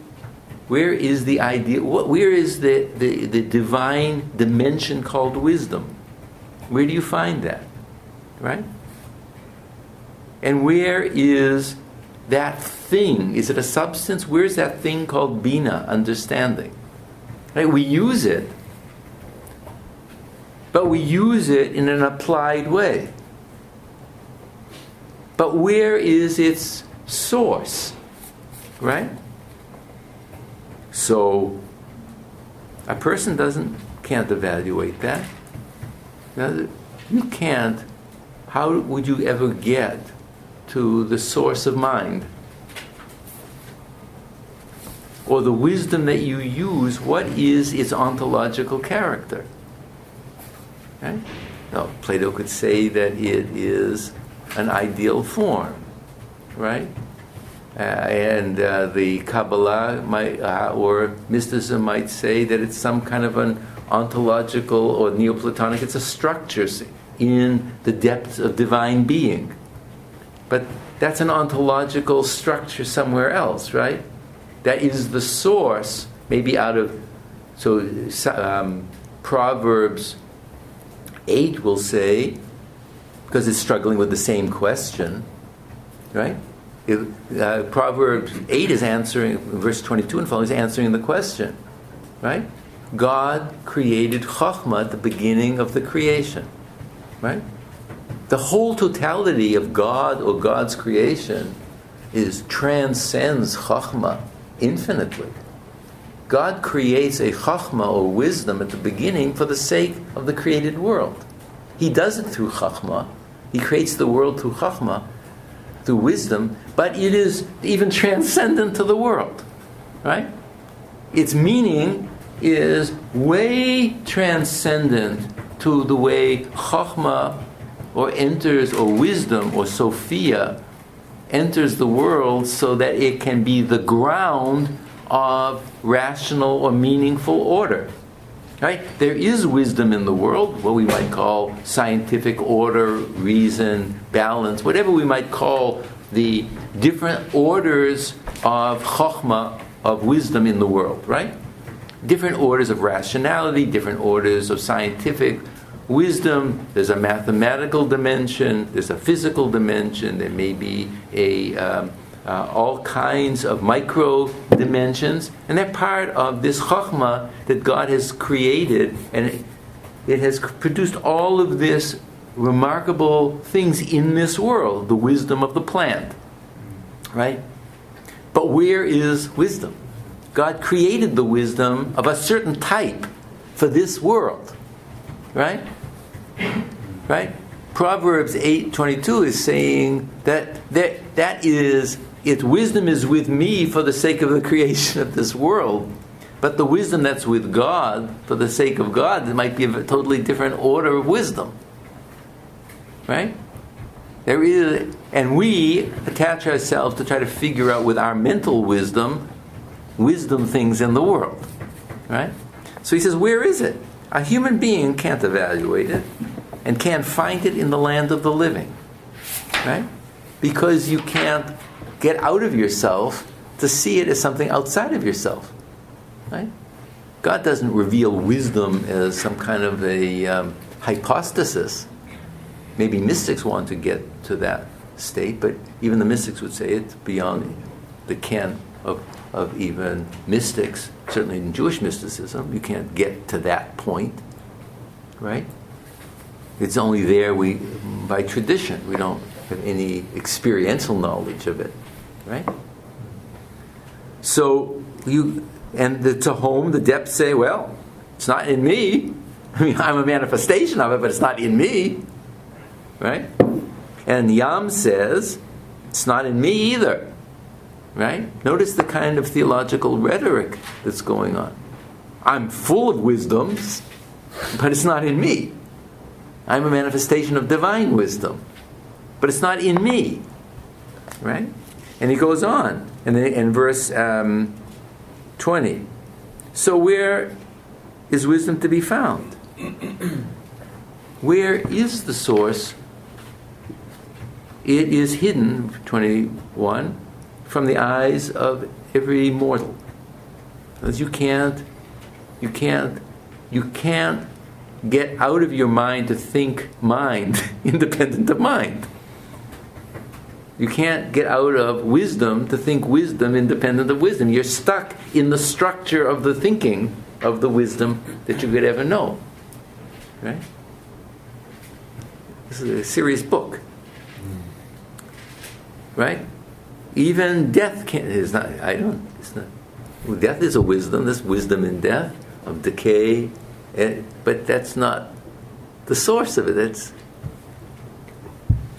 idea? Where is the divine dimension called wisdom? Where do you find that, right? And where is that thing? Is it a substance? Where is that thing called bina, understanding? Right? We use it, but we use it in an applied way. But where is its source, right? So a person can't evaluate that. Now, you can't. How would you ever get to the source of mind? Or the wisdom that you use, what is its ontological character? Right? Now, Plato could say that it is an ideal form, right? And the Kabbalah or mysticism might say that it's some kind of an ontological or Neoplatonic, it's a structure in the depths of divine being. But that's an ontological structure somewhere else, right? That is the source, maybe out of, Proverbs 8 will say, because it's struggling with the same question, right? Proverbs 8 is answering, verse 22 and following, is answering the question, right? God created Chokhmah at the beginning of the creation, right? The whole totality of God or God's creation transcends Chokhmah infinitely. God creates a Chokhmah or wisdom at the beginning for the sake of the created world. He does it through Chokhmah. He creates the world through Chokhmah, through wisdom, but it is even transcendent to the world, right? Its meaning is way transcendent to the way Chokhmah or wisdom or Sophia enters the world, so that it can be the ground of rational or meaningful order. Right? There is wisdom in the world, what we might call scientific order, reason, balance, whatever we might call the different orders of chokhmah, of wisdom in the world, right? Different orders of rationality, different orders of scientific wisdom. There's a mathematical dimension, there's a physical dimension, there may be all kinds of micro dimensions, and they're part of this chokhmah that God has created. And it has produced all of this remarkable things in this world, the wisdom of the plant, right? But where is wisdom? God created the wisdom of a certain type for this world, right? Right? Proverbs 8:22 is saying that wisdom is with me for the sake of the creation of this world. But the wisdom that's with God, for the sake of God, it might be a totally different order of wisdom. Right? There is, and we attach ourselves to try to figure out with our mental wisdom things in the world. Right? So he says, where is it? A human being can't evaluate it and can't find it in the land of the living. Right? Because you can't get out of yourself to see it as something outside of yourself. Right? God doesn't reveal wisdom as some kind of a hypostasis. Maybe mystics want to get to that state, but even the mystics would say it's beyond the ken of even mystics. Certainly in Jewish mysticism, you can't get to that point. Right? It's only there by tradition. We don't have any experiential knowledge of it. Right? So to whom the depths say, well, it's not in me. I mean, I'm a manifestation of it, but it's not in me. Right? And Yam says, it's not in me either. Right? Notice the kind of theological rhetoric that's going on. I'm full of wisdoms, but it's not in me. I'm a manifestation of divine wisdom, but it's not in me. Right? And he goes on, and then in verse 20. So where is wisdom to be found? Where is the source? It is hidden, 21, from the eyes of every mortal. Because you can't get out of your mind to think mind independent of mind. You can't get out of wisdom to think wisdom independent of wisdom. You're stuck in the structure of the thinking of the wisdom that you could ever know. Right? This is a serious book. Right? Even death death is a wisdom. There's wisdom in death, of decay, but that's not the source of it. That's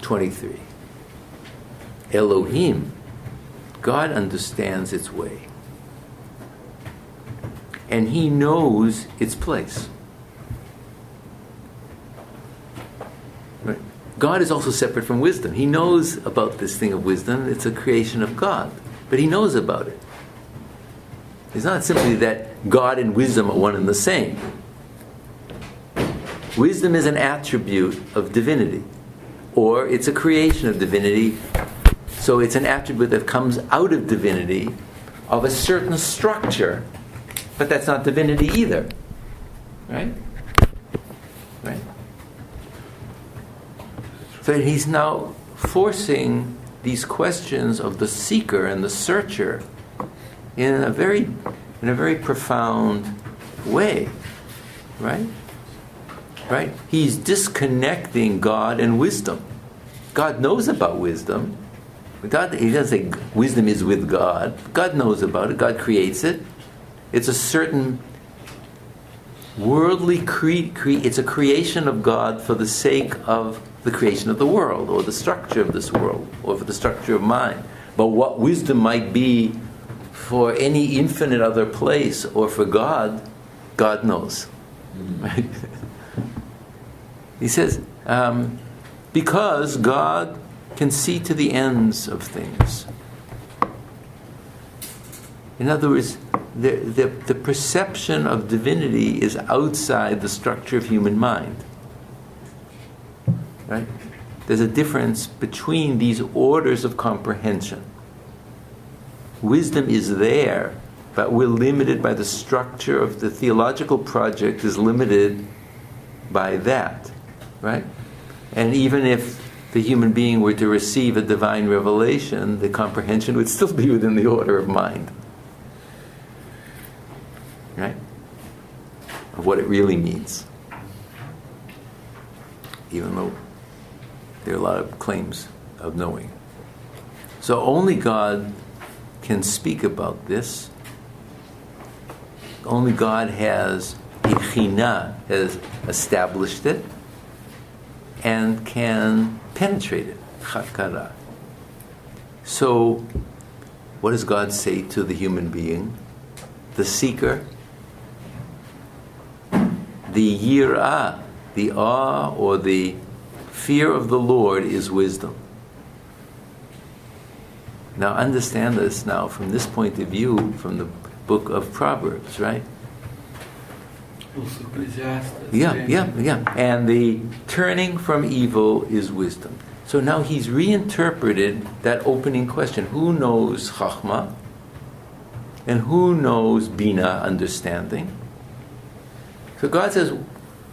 23. Elohim, God understands its way. And he knows its place. Right? God is also separate from wisdom. He knows about this thing of wisdom. It's a creation of God. But he knows about it. It's not simply that God and wisdom are one and the same. Wisdom is an attribute of divinity. Or it's a creation of divinity. So it's an attribute that comes out of divinity, of a certain structure, but that's not divinity either. Right? Right? So he's now forcing these questions of the seeker and the searcher in a very profound way. Right? Right? He's disconnecting God and wisdom. God knows about wisdom. God, he doesn't say wisdom is with God. God knows about it. God creates it. It's a certain worldly it's a creation of God for the sake of the creation of the world, or the structure of this world, or for the structure of mind. But what wisdom might be for any infinite other place, or for God, God knows. Right? He says, because God can see to the ends of things. In other words, the perception of divinity is outside the structure of human mind. Right? There's a difference between these orders of comprehension. Wisdom is there, but we're limited by the structure of the theological project is limited by that. Right? And even if the human being were to receive a divine revelation, the comprehension would still be within the order of mind. Right? Of what it really means. even though there are a lot of claims of knowing. So only God can speak about this. Only God has established it and can penetrate it. Chakara. So, what does God say to the human being? The seeker? The yirah, the awe or the fear of the Lord is wisdom. Now understand this now from this point of view, from the book of Proverbs, right? Also Ecclesiastes. Yeah. And the turning from evil is wisdom. So now he's reinterpreted that opening question. Who knows Chachma? And who knows Bina, understanding? So God says,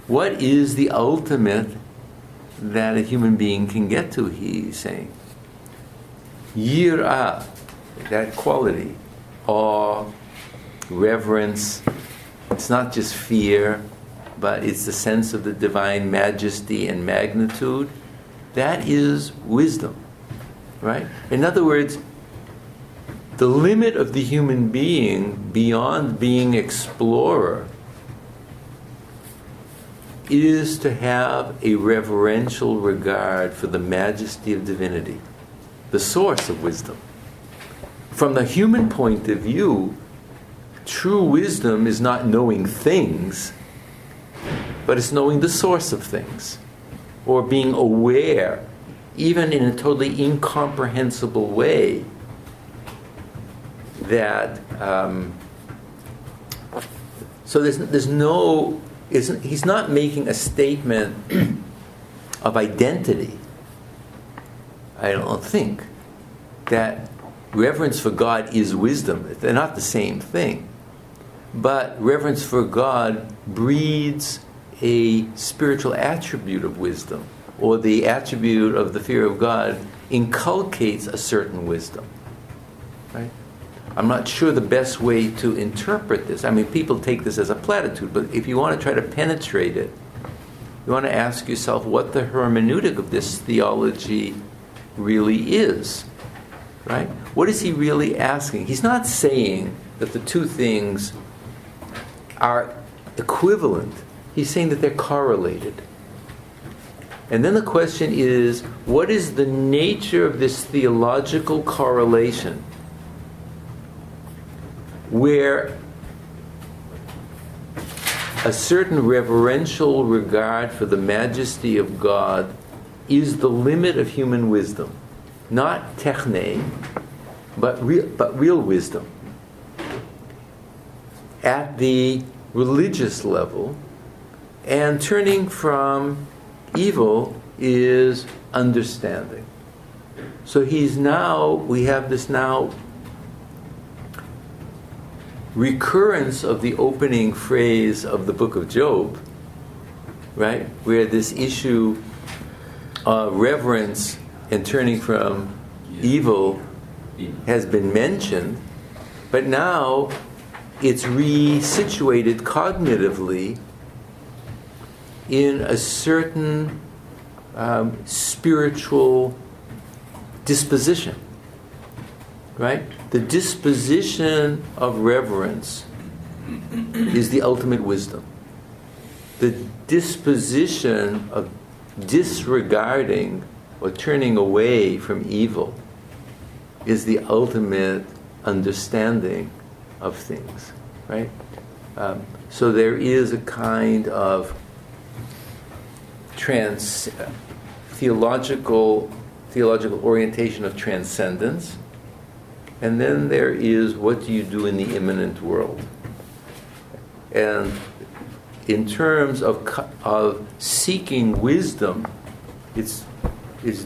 what is the ultimate that a human being can get to, he's saying. Yirah, that quality, awe, reverence, it's not just fear, but it's the sense of the divine majesty and magnitude. That is wisdom, right? In other words, the limit of the human being beyond being explorer is to have a reverential regard for the majesty of divinity, the source of wisdom. From the human point of view, true wisdom is not knowing things, but it's knowing the source of things, or being aware, even in a totally incomprehensible way, that so there's no, he's not making a statement of identity. I don't think that reverence for God is wisdom. They're not the same thing. But reverence for God breeds a spiritual attribute of wisdom, or the attribute of the fear of God inculcates a certain wisdom. Right? I'm not sure the best way to interpret this. I mean, people take this as a platitude, but if you want to try to penetrate it, you want to ask yourself what the hermeneutic of this theology really is. Right? What is he really asking? He's not saying that the two things are equivalent. He's saying that they're correlated. And then the question is, what is the nature of this theological correlation where a certain reverential regard for the majesty of God is the limit of human wisdom? Not techne, but real wisdom. At the religious level, and turning from evil is understanding. So we have this now recurrence of the opening phrase of the book of Job, right? Where this issue of reverence and turning from evil has been mentioned, but now it's resituated cognitively in a certain spiritual disposition, right? The disposition of reverence is the ultimate wisdom. The disposition of disregarding or turning away from evil is the ultimate understanding of things, right? So there is a kind of theological orientation of transcendence, and then there is what do you do in the immanent world. And in terms of seeking wisdom, it's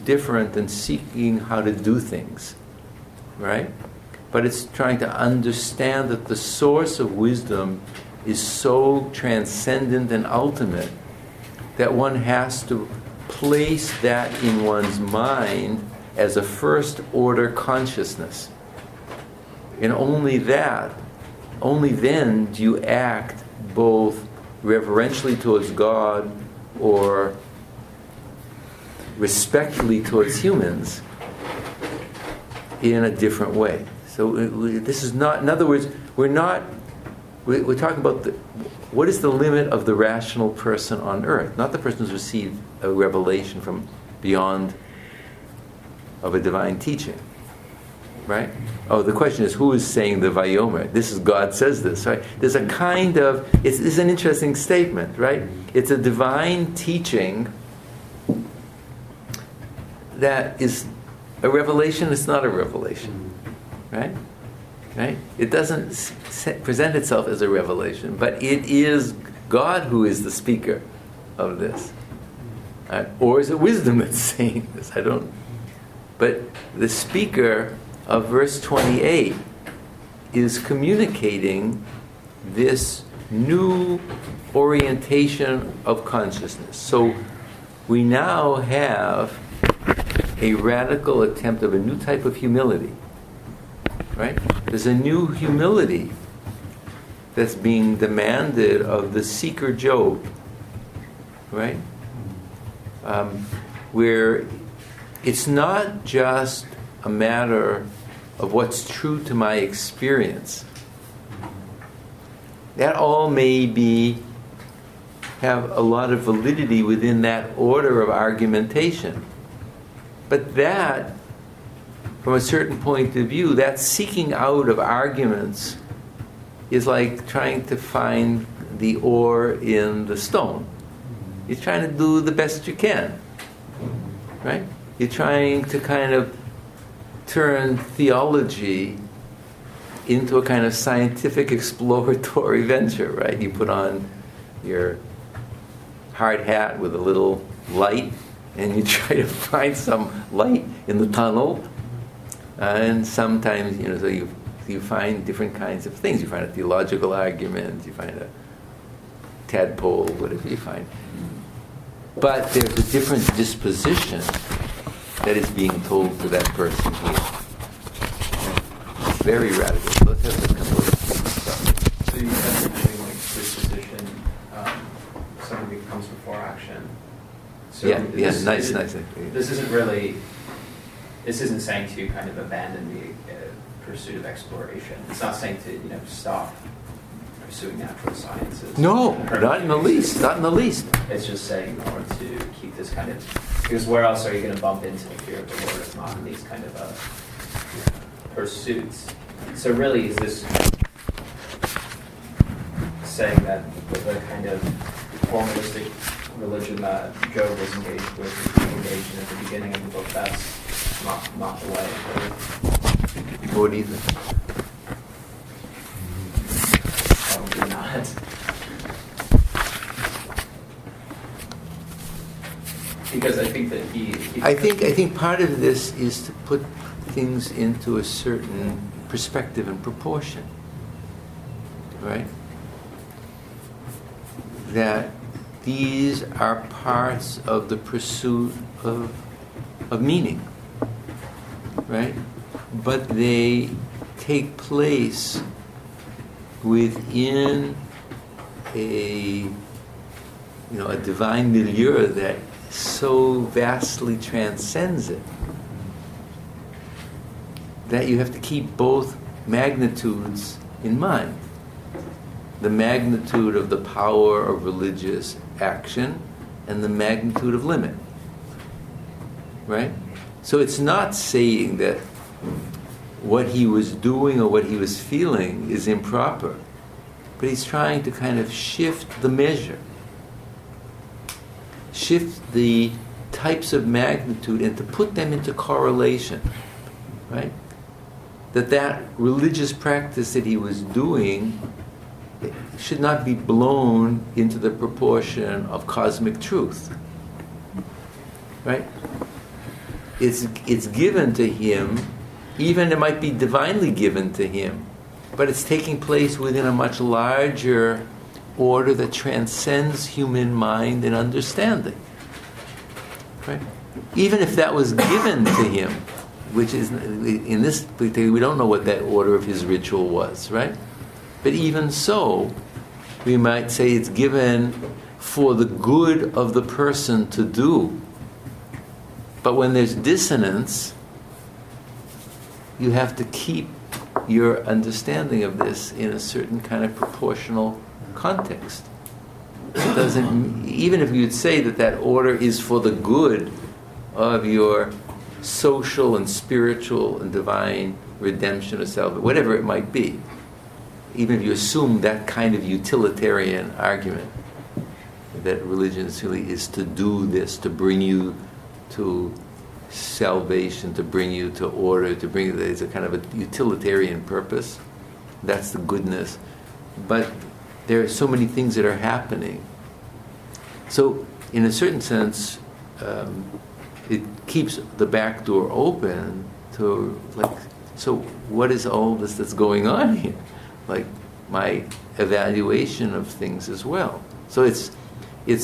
different than seeking how to do things, right? But it's trying to understand that the source of wisdom is so transcendent and ultimate that one has to place that in one's mind as a first order consciousness. And only then do you act both reverentially towards God or respectfully towards humans in a different way. So this is not, in other words, we're talking about what is the limit of the rational person on earth, not the person who's received a revelation from beyond of a divine teaching, right? Oh, the question is, who is saying the Vayomer? This is God says this, right? There's a kind of, it's an interesting statement, right? It's a divine teaching that is a revelation. It's not a revelation, right? Right? It doesn't present itself as a revelation, but it is God who is the speaker of this. Or is it wisdom that's saying this? I don't. But the speaker of verse 28 is communicating this new orientation of consciousness. So we now have a radical attempt of a new type of humility. Right? There's a new humility that's being demanded of the seeker Job, right? Where it's not just a matter of what's true to my experience. That all may have a lot of validity within that order of argumentation. But that, from a certain point of view, that seeking out of arguments is like trying to find the ore in the stone. You're trying to do the best you can, right? You're trying to kind of turn theology into a kind of scientific exploratory venture, right? You put on your hard hat with a little light, and you try to find some light in the tunnel. And sometimes, so you find different kinds of things. You find a theological argument, you find a tadpole, whatever you find. But there's a different disposition that is being told to that person here. It's very radical. Let's have a couple of things. So you said something like disposition, something that comes before action. So nice. This isn't saying to kind of abandon the pursuit of exploration. It's not saying to stop pursuing natural sciences. No, not in the least. Not in the least. It's just saying in order to keep this kind of, because where else are you going to bump into the fear of the Lord if not in these kind of pursuits? So really, is this saying that the kind of formalistic religion that Job was engaged in at the beginning of the book, that's not the way? What do you think? Probably not. Because I think that I think part of this is to put things into a certain perspective and proportion, right? That these are parts of the pursuit of meaning, right? But they take place within a divine milieu that so vastly transcends it that you have to keep both magnitudes in mind. The magnitude of the power of religious action and the magnitude of limit. Right? So it's not saying that what he was doing or what he was feeling is improper, but he's trying to kind of shift the measure, shift the types of magnitude and to put them into correlation, right? That religious practice that he was doing should not be blown into the proportion of cosmic truth, right? It's given to him, even it might be divinely given to him, but it's taking place within a much larger order that transcends human mind and understanding, right? Even if that was given to him, which is, in this particular, we don't know what that order of his ritual was, right? But even so, we might say it's given for the good of the person to do, But when there's dissonance, you have to keep your understanding of this in a certain kind of proportional context. It doesn't, even if you'd say that that order is for the good of your social and spiritual and divine redemption or salvation, whatever it might be, even if you assume that kind of utilitarian argument, that religion really is to do this, to bring you to salvation, to bring you to order, to bring you, there's a kind of a utilitarian purpose. That's the goodness. But there are so many things that are happening. So, in a certain sense, it keeps the back door open to, like, so what is all this that's going on here? Like, my evaluation of things as well. So it's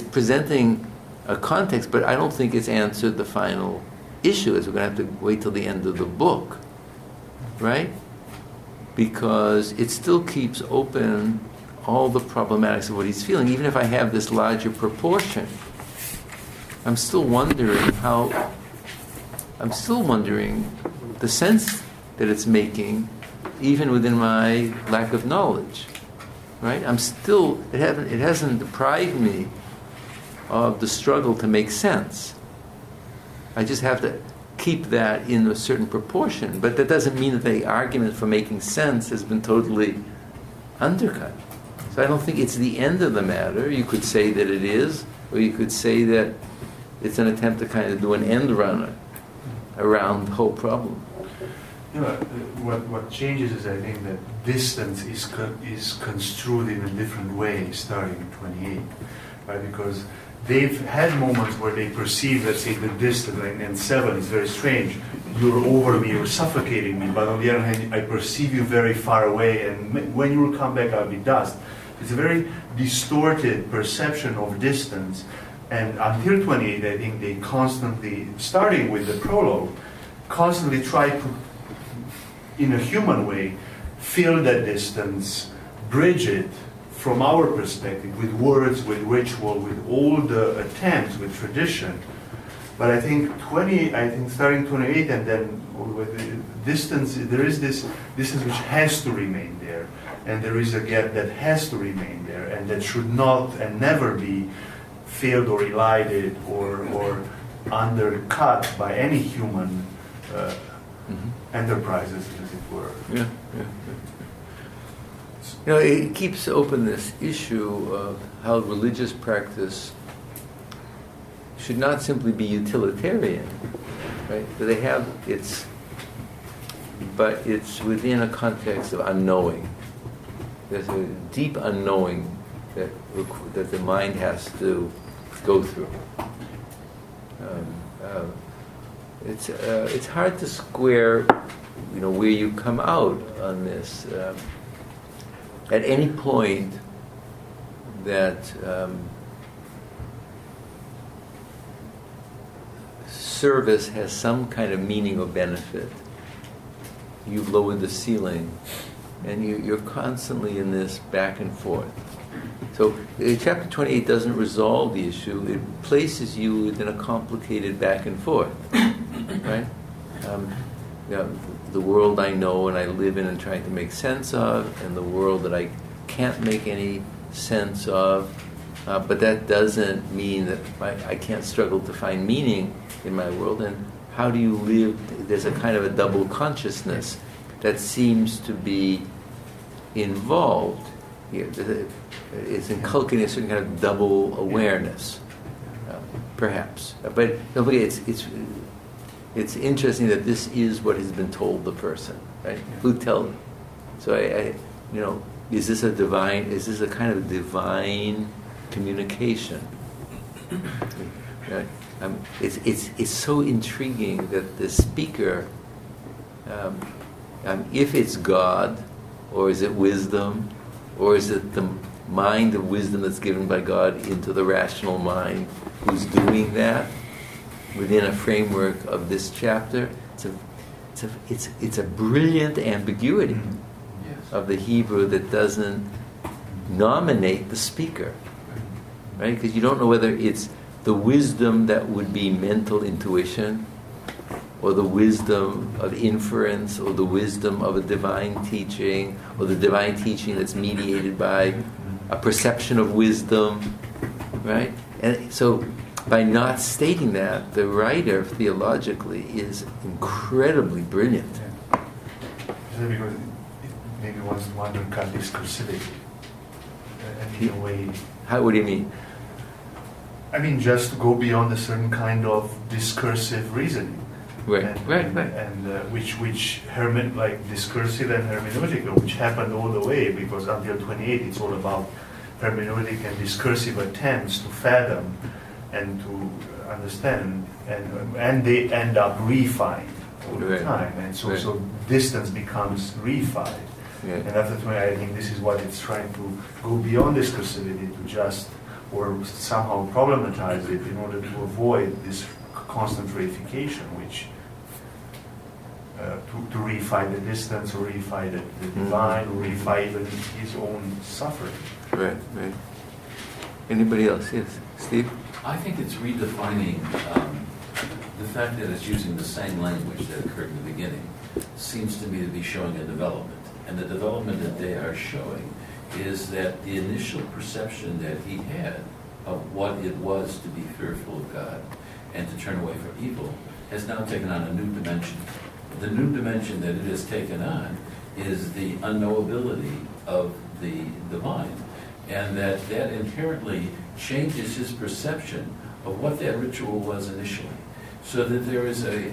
presenting a context, but I don't think it's answered the final issue, is we're going to have to wait till the end of the book, right? Because it still keeps open all the problematics of what he's feeling. Even if I have this larger proportion, I'm still wondering the sense that it's making, even within my lack of knowledge, right? It hasn't deprived me of the struggle to make sense. I just have to keep that in a certain proportion. But that doesn't mean that the argument for making sense has been totally undercut. So I don't think it's the end of the matter. You could say that it is, or you could say that it's an attempt to kind of do an end run around the whole problem. You know, what changes is, I think, that distance is construed in a different way starting in 28, right? Because they've had moments where they perceive, let's say, the distance, and 7 is very strange. You're over me, you're suffocating me, but on the other hand, I perceive you very far away, and when you will come back, I'll be dust. It's a very distorted perception of distance, and until 28, I think they constantly, starting with the prologue, constantly try to, in a human way, fill that distance, bridge it, from our perspective, with words, with ritual, with all the attempts, with tradition. But I think starting 28 and then with the distance, there is this distance which has to remain there. And there is a gap that has to remain there, and that should not and never be filled or elided or undercut by any human enterprises, as it were. Yeah. You know, it keeps open this issue of how religious practice should not simply be utilitarian, right? But it's within a context of unknowing. There's a deep unknowing that the mind has to go through. It's hard to square, where you come out on this. At any point that service has some kind of meaning or benefit, you've lowered the ceiling, and you're constantly in this back and forth. So chapter 28 doesn't resolve the issue. It places you within a complicated back and forth, right? The world I know and I live in and trying to make sense of, and the world that I can't make any sense of. But that doesn't mean that I can't struggle to find meaning in my world. And how do you live? There's a kind of a double consciousness that seems to be involved here. It's inculcating a certain kind of double awareness, perhaps. But don't forget, it's interesting that this is what has been told the person, right? Who tells them? So is this a kind of divine communication? Right? It's so intriguing that the speaker, if it's God, or is it wisdom, or is it the mind of wisdom that's given by God into the rational mind who's doing that within a framework of this chapter? It's a brilliant ambiguity of the Hebrew that doesn't nominate the speaker, right? Because you don't know whether it's the wisdom that would be mental intuition, or the wisdom of inference, or the wisdom of a divine teaching, or the divine teaching that's mediated by a perception of wisdom, right? And so by not stating that, the writer theologically is incredibly brilliant. Because maybe wants to undercut discursivity. And in a way, What do you mean? I mean, just to go beyond a certain kind of discursive reasoning. Right, And which like discursive and hermeneutical, which happened all the way, because until 28 it's all about hermeneutic and discursive attempts to fathom and to understand, and they end up refined all the time, and so distance becomes refined. Yeah. And that's why I think this is what it's trying to go beyond discursivity to just, or somehow problematize it in order to avoid this constant reification, which to reify the distance, or reify the divine, or reify even his own suffering. Right. Anybody else? Yes, Steve? I think it's redefining the fact that it's using the same language that occurred in the beginning seems to me to be showing a development. And the development that they are showing is that the initial perception that he had of what it was to be fearful of God and to turn away from evil has now taken on a new dimension. The new dimension that it has taken on is the unknowability of the divine, and that inherently changes his perception of what that ritual was initially. So that there is a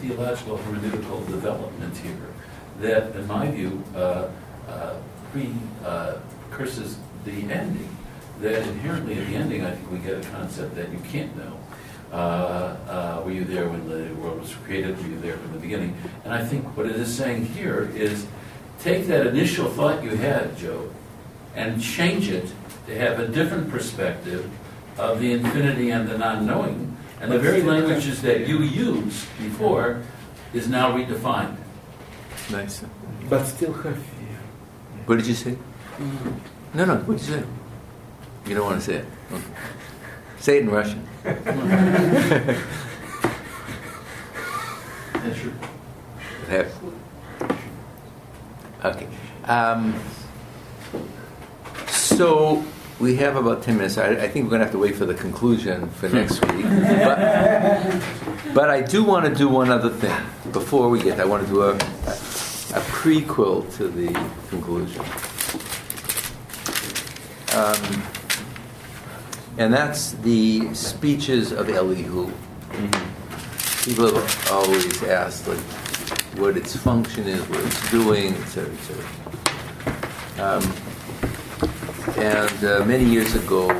theological hermeneutical development here that, in my view, precurses the ending. That inherently at the ending, I think we get a concept that you can't know. Were you there when the world was created? Were you there from the beginning? And I think what it is saying here is take that initial thought you had, Job, and change it to have a different perspective of the infinity and the non-knowing. And the very languages that you used before is now redefined. Nice. But still have fear. What did you say? No, what did you say? You don't want to say it. Okay. Say it in Russian. That's true. Okay. So we have about 10 minutes. I think we're going to have to wait for the conclusion for next week. But I do want to do one other thing. Before we get, I want to do a prequel to the conclusion. And that's the Speeches of Elie. People have always asked what its function is, what it's doing, etc., etc. And many years ago,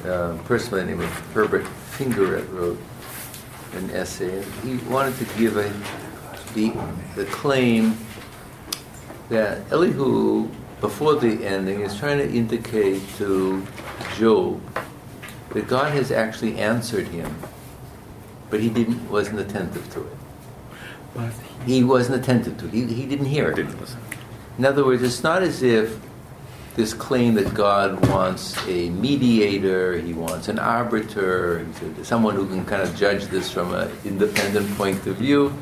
a person by the name of Herbert Fingeret wrote an essay, and he wanted to give the claim that Elihu, before the ending, is trying to indicate to Job that God has actually answered him, but he wasn't attentive to it. He wasn't attentive to it. He didn't hear it. In other words, it's not as if this claim that God wants a mediator, he wants an arbiter, someone who can kind of judge this from an independent point of view,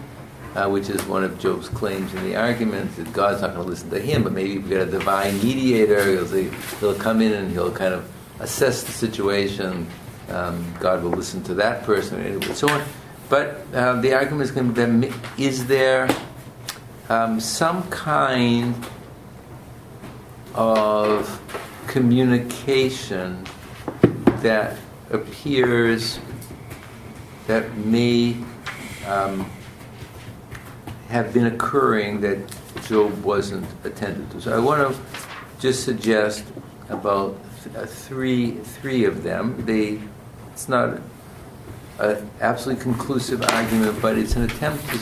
which is one of Job's claims in the argument, that God's not going to listen to him, but maybe if we get a divine mediator, he'll come in and he'll kind of assess the situation, God will listen to that person, and so on. But the argument is going to be, is there some kind of communication that appears that may have been occurring that Job wasn't attentive to? So I want to just suggest about three of them. It's not an absolutely conclusive argument, but it's an attempt to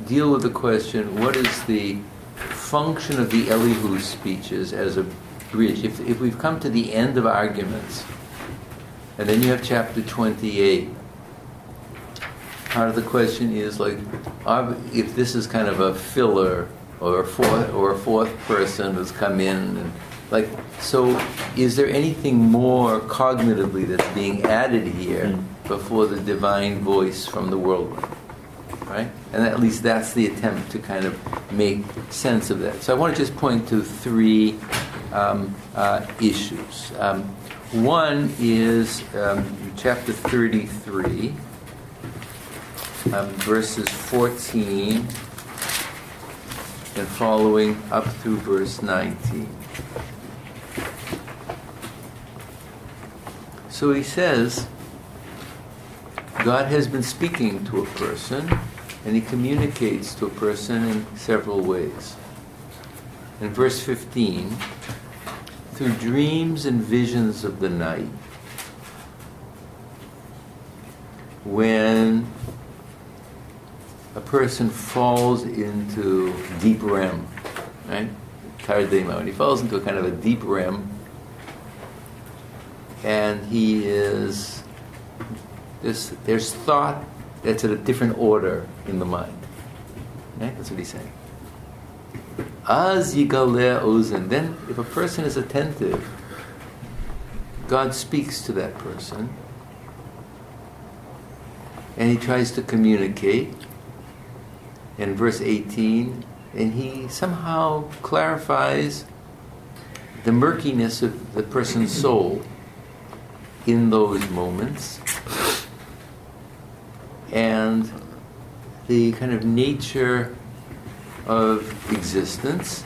deal with the question, what is the function of the Elihu speeches as a bridge? If we've come to the end of arguments, and then you have chapter 28, part of the question is if this is kind of a filler or a fourth person who's come in and Like, so is there anything more cognitively that's being added here before the divine voice from the worldling? Right? And at least that's the attempt to kind of make sense of that. So I want to just point to three issues. One is chapter 33, verses 14 and following up through verse 19. So he says, God has been speaking to a person, and he communicates to a person in several ways. In verse 15, through dreams and visions of the night, when a person falls into deep REM, right? Tardema, when he falls into a kind of a deep REM, and he is, there's thought that's at a different order in the mind. Right? That's what he's saying. Az yigaleh ozen. Then, if a person is attentive, God speaks to that person, and he tries to communicate. In verse 18, and he somehow clarifies the murkiness of the person's soul in those moments, and the kind of nature of existence,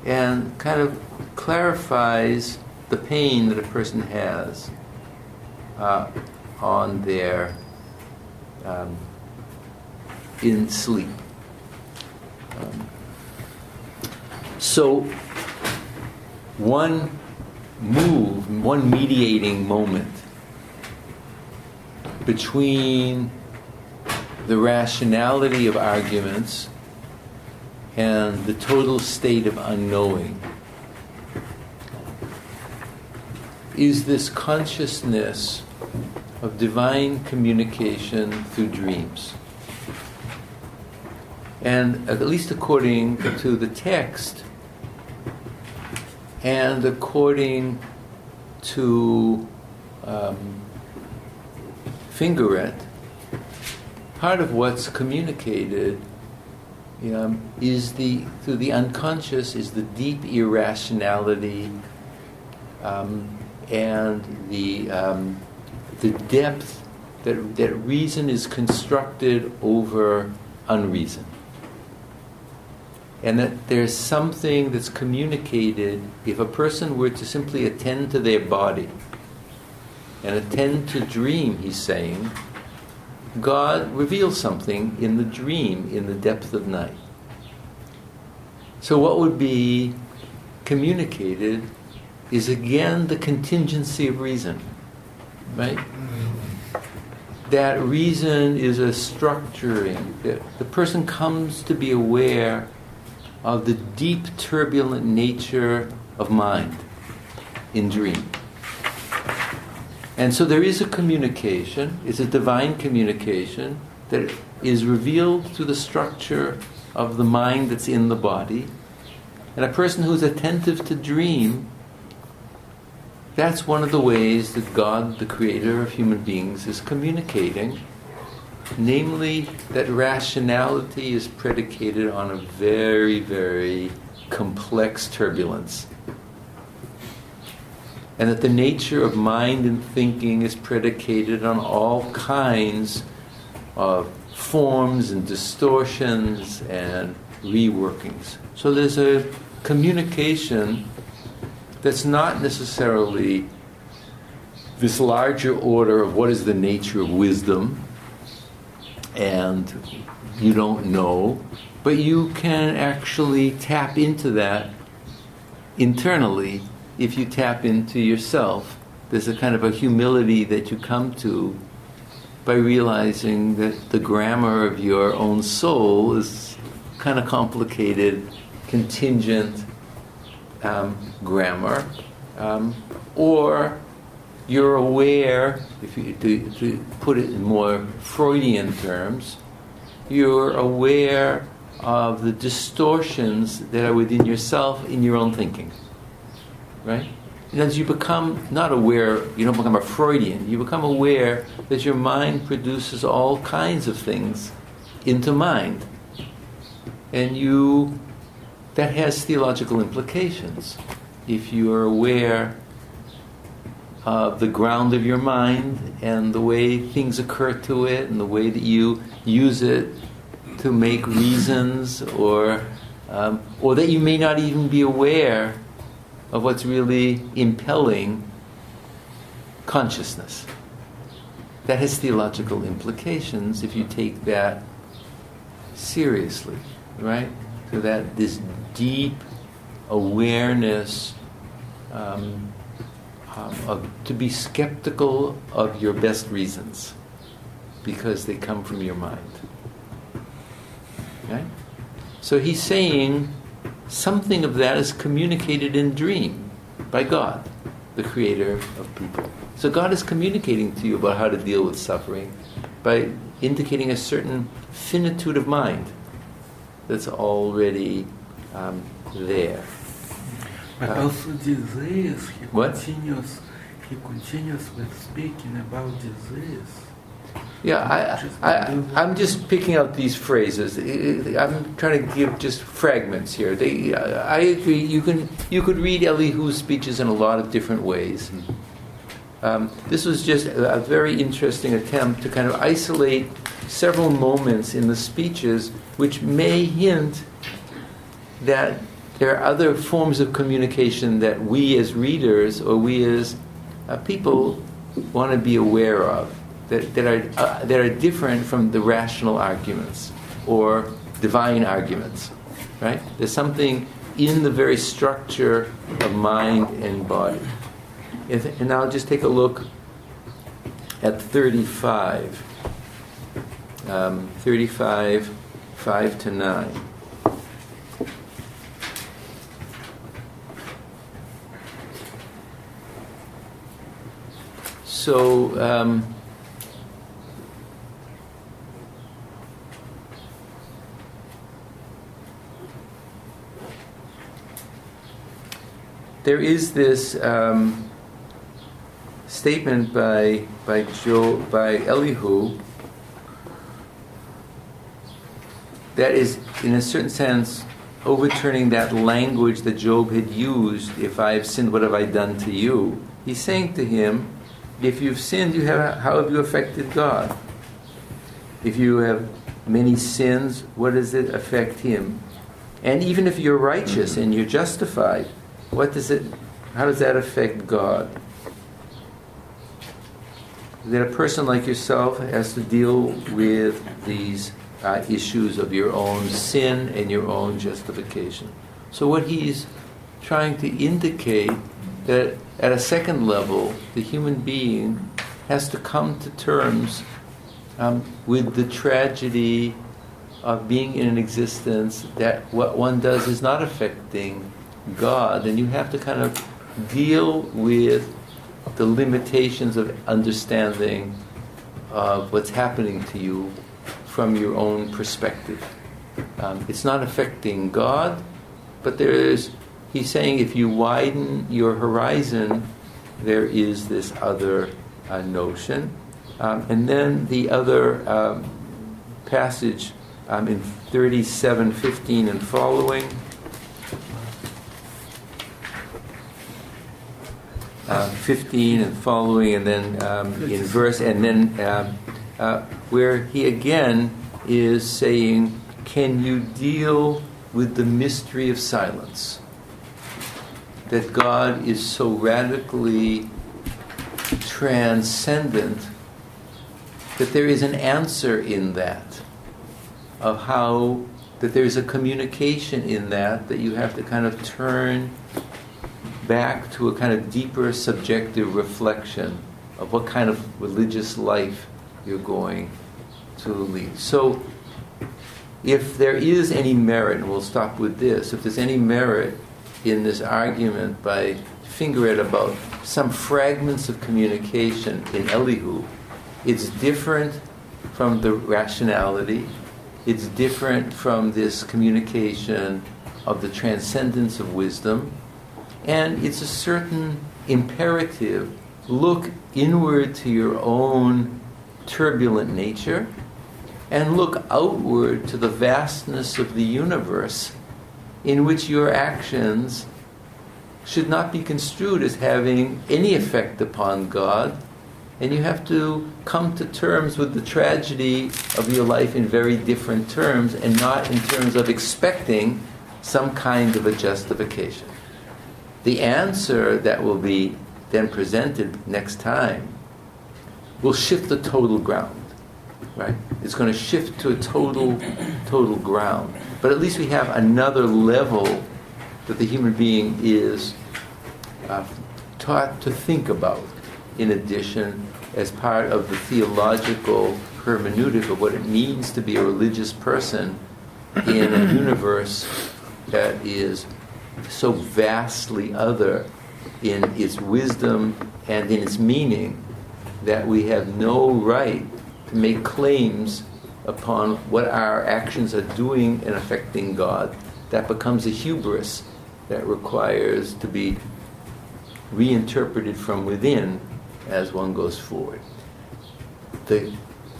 and kind of clarifies the pain that a person has on their in sleep. So one mediating moment between the rationality of arguments and the total state of unknowing is this consciousness of divine communication through dreams. And at least according to the text, and according to Fingeret, part of what's communicated is through the unconscious is the deep irrationality and the depth that reason is constructed over unreason. And that there's something that's communicated if a person were to simply attend to their body and attend to dream, he's saying, God reveals something in the dream in the depth of night. So what would be communicated is again the contingency of reason, right? That reason is a structuring. The person comes to be aware of the deep, turbulent nature of mind in dream. And so there is a communication, it's a divine communication that is revealed through the structure of the mind that's in the body. And a person who's attentive to dream, that's one of the ways that God, the creator of human beings, is communicating. Namely, that rationality is predicated on a very, very complex turbulence. And that the nature of mind and thinking is predicated on all kinds of forms and distortions and reworkings. So there's a communication that's not necessarily this larger order of what is the nature of wisdom, and you don't know, but you can actually tap into that internally if you tap into yourself. There's a kind of a humility that you come to by realizing that the grammar of your own soul is kind of complicated, contingent grammar, or you're aware, if you to put it in more Freudian terms, you're aware of the distortions that are within yourself in your own thinking. right? As you become not aware, you don't become a Freudian, you become aware that your mind produces all kinds of things into mind. And that has theological implications. If you are aware of the ground of your mind and the way things occur to it and the way that you use it to make reasons, or that you may not even be aware of what's really impelling consciousness. That has theological implications if you take that seriously, right? So that this deep awareness to be skeptical of your best reasons because they come from your mind. Right? So he's saying something of that is communicated in dream by God, the creator of people. So God is communicating to you about how to deal with suffering by indicating a certain finitude of mind that's already there. But also disease, he What? continues with speaking about disease. Yeah, I'm just picking out these phrases. I'm trying to give just fragments here. I agree. You could read Elihu's speeches in a lot of different ways. This was just a very interesting attempt to kind of isolate several moments in the speeches which may hint that there are other forms of communication that we as readers or we as people want to be aware of. That are different from the rational arguments or divine arguments, right? There's something in the very structure of mind and body. And now just take a look at 35. 35, 5 to 9. So, there is this statement by Elihu that is, in a certain sense, overturning that language that Job had used. If I have sinned, what have I done to you? He's saying to him, if you've sinned, how have you affected God? If you have many sins, what does it affect Him? And even if you're righteous and you're justified, how does that affect God? That a person like yourself has to deal with these issues of your own sin and your own justification. So what he's trying to indicate that at a second level, the human being has to come to terms with the tragedy of being in an existence that what one does is not affecting God, and you have to kind of deal with the limitations of understanding of what's happening to you from your own perspective. It's not affecting God, but he's saying if you widen your horizon, there is this other notion. And then the other passage in 37:15 and following, 15 and following, and then in verse, and then where he again is saying, can you deal with the mystery of silence? That God is so radically transcendent that there is an answer in that, of how that there's a communication in that you have to kind of turn back to a kind of deeper subjective reflection of what kind of religious life you're going to lead. So if there is any merit, and we'll stop with this, if there's any merit in this argument by Fingeret about some fragments of communication in Elihu, it's different from the rationality, it's different from this communication of the transcendence of wisdom, And it's a certain imperative. Look inward to your own turbulent nature and look outward to the vastness of the universe, in which your actions should not be construed as having any effect upon God. And you have to come to terms with the tragedy of your life in very different terms, and not in terms of expecting some kind of a justification. The answer that will be then presented next time will shift the total ground, right? It's going to shift to a total ground. But at least we have another level that the human being is taught to think about, in addition, as part of the theological hermeneutic of what it means to be a religious person in a universe that is so vastly other in its wisdom and in its meaning that we have no right to make claims upon what our actions are doing and affecting God. That becomes a hubris that requires to be reinterpreted from within as one goes forward. The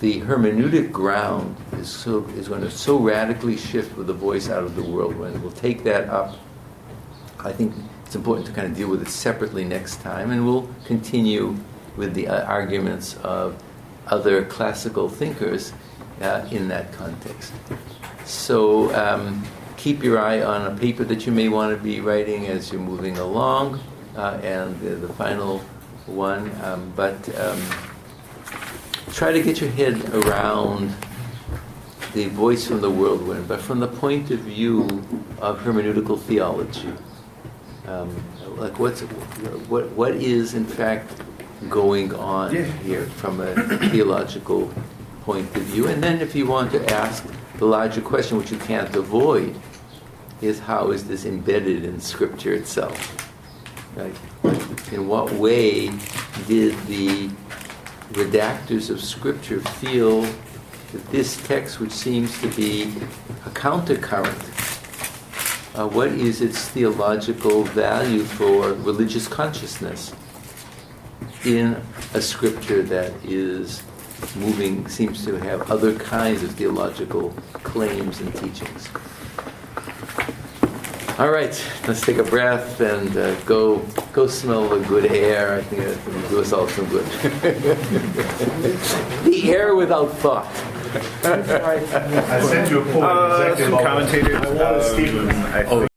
hermeneutic ground is going to so radically shift with the voice out of the whirlwind. We'll take that up. I think it's important to kind of deal with it separately next time, and we'll continue with the arguments of other classical thinkers in that context. So keep your eye on a paper that you may want to be writing as you're moving along, and the final one. But try to get your head around the voice from the whirlwind, but from the point of view of hermeneutical theology. Like what is in fact going on here from a theological point of view? And then if you want to ask the larger question, which you can't avoid, is how is this embedded in Scripture itself? Right? In what way did the redactors of Scripture feel that this text, which seems to be a countercurrent, what is its theological value for religious consciousness in a Scripture that is moving, seems to have other kinds of theological claims and teachings? All right, let's take a breath and go smell the good air. I think that will do us all some good. The air without thought. I sent you a poem exactly some about commentators. I want a statement.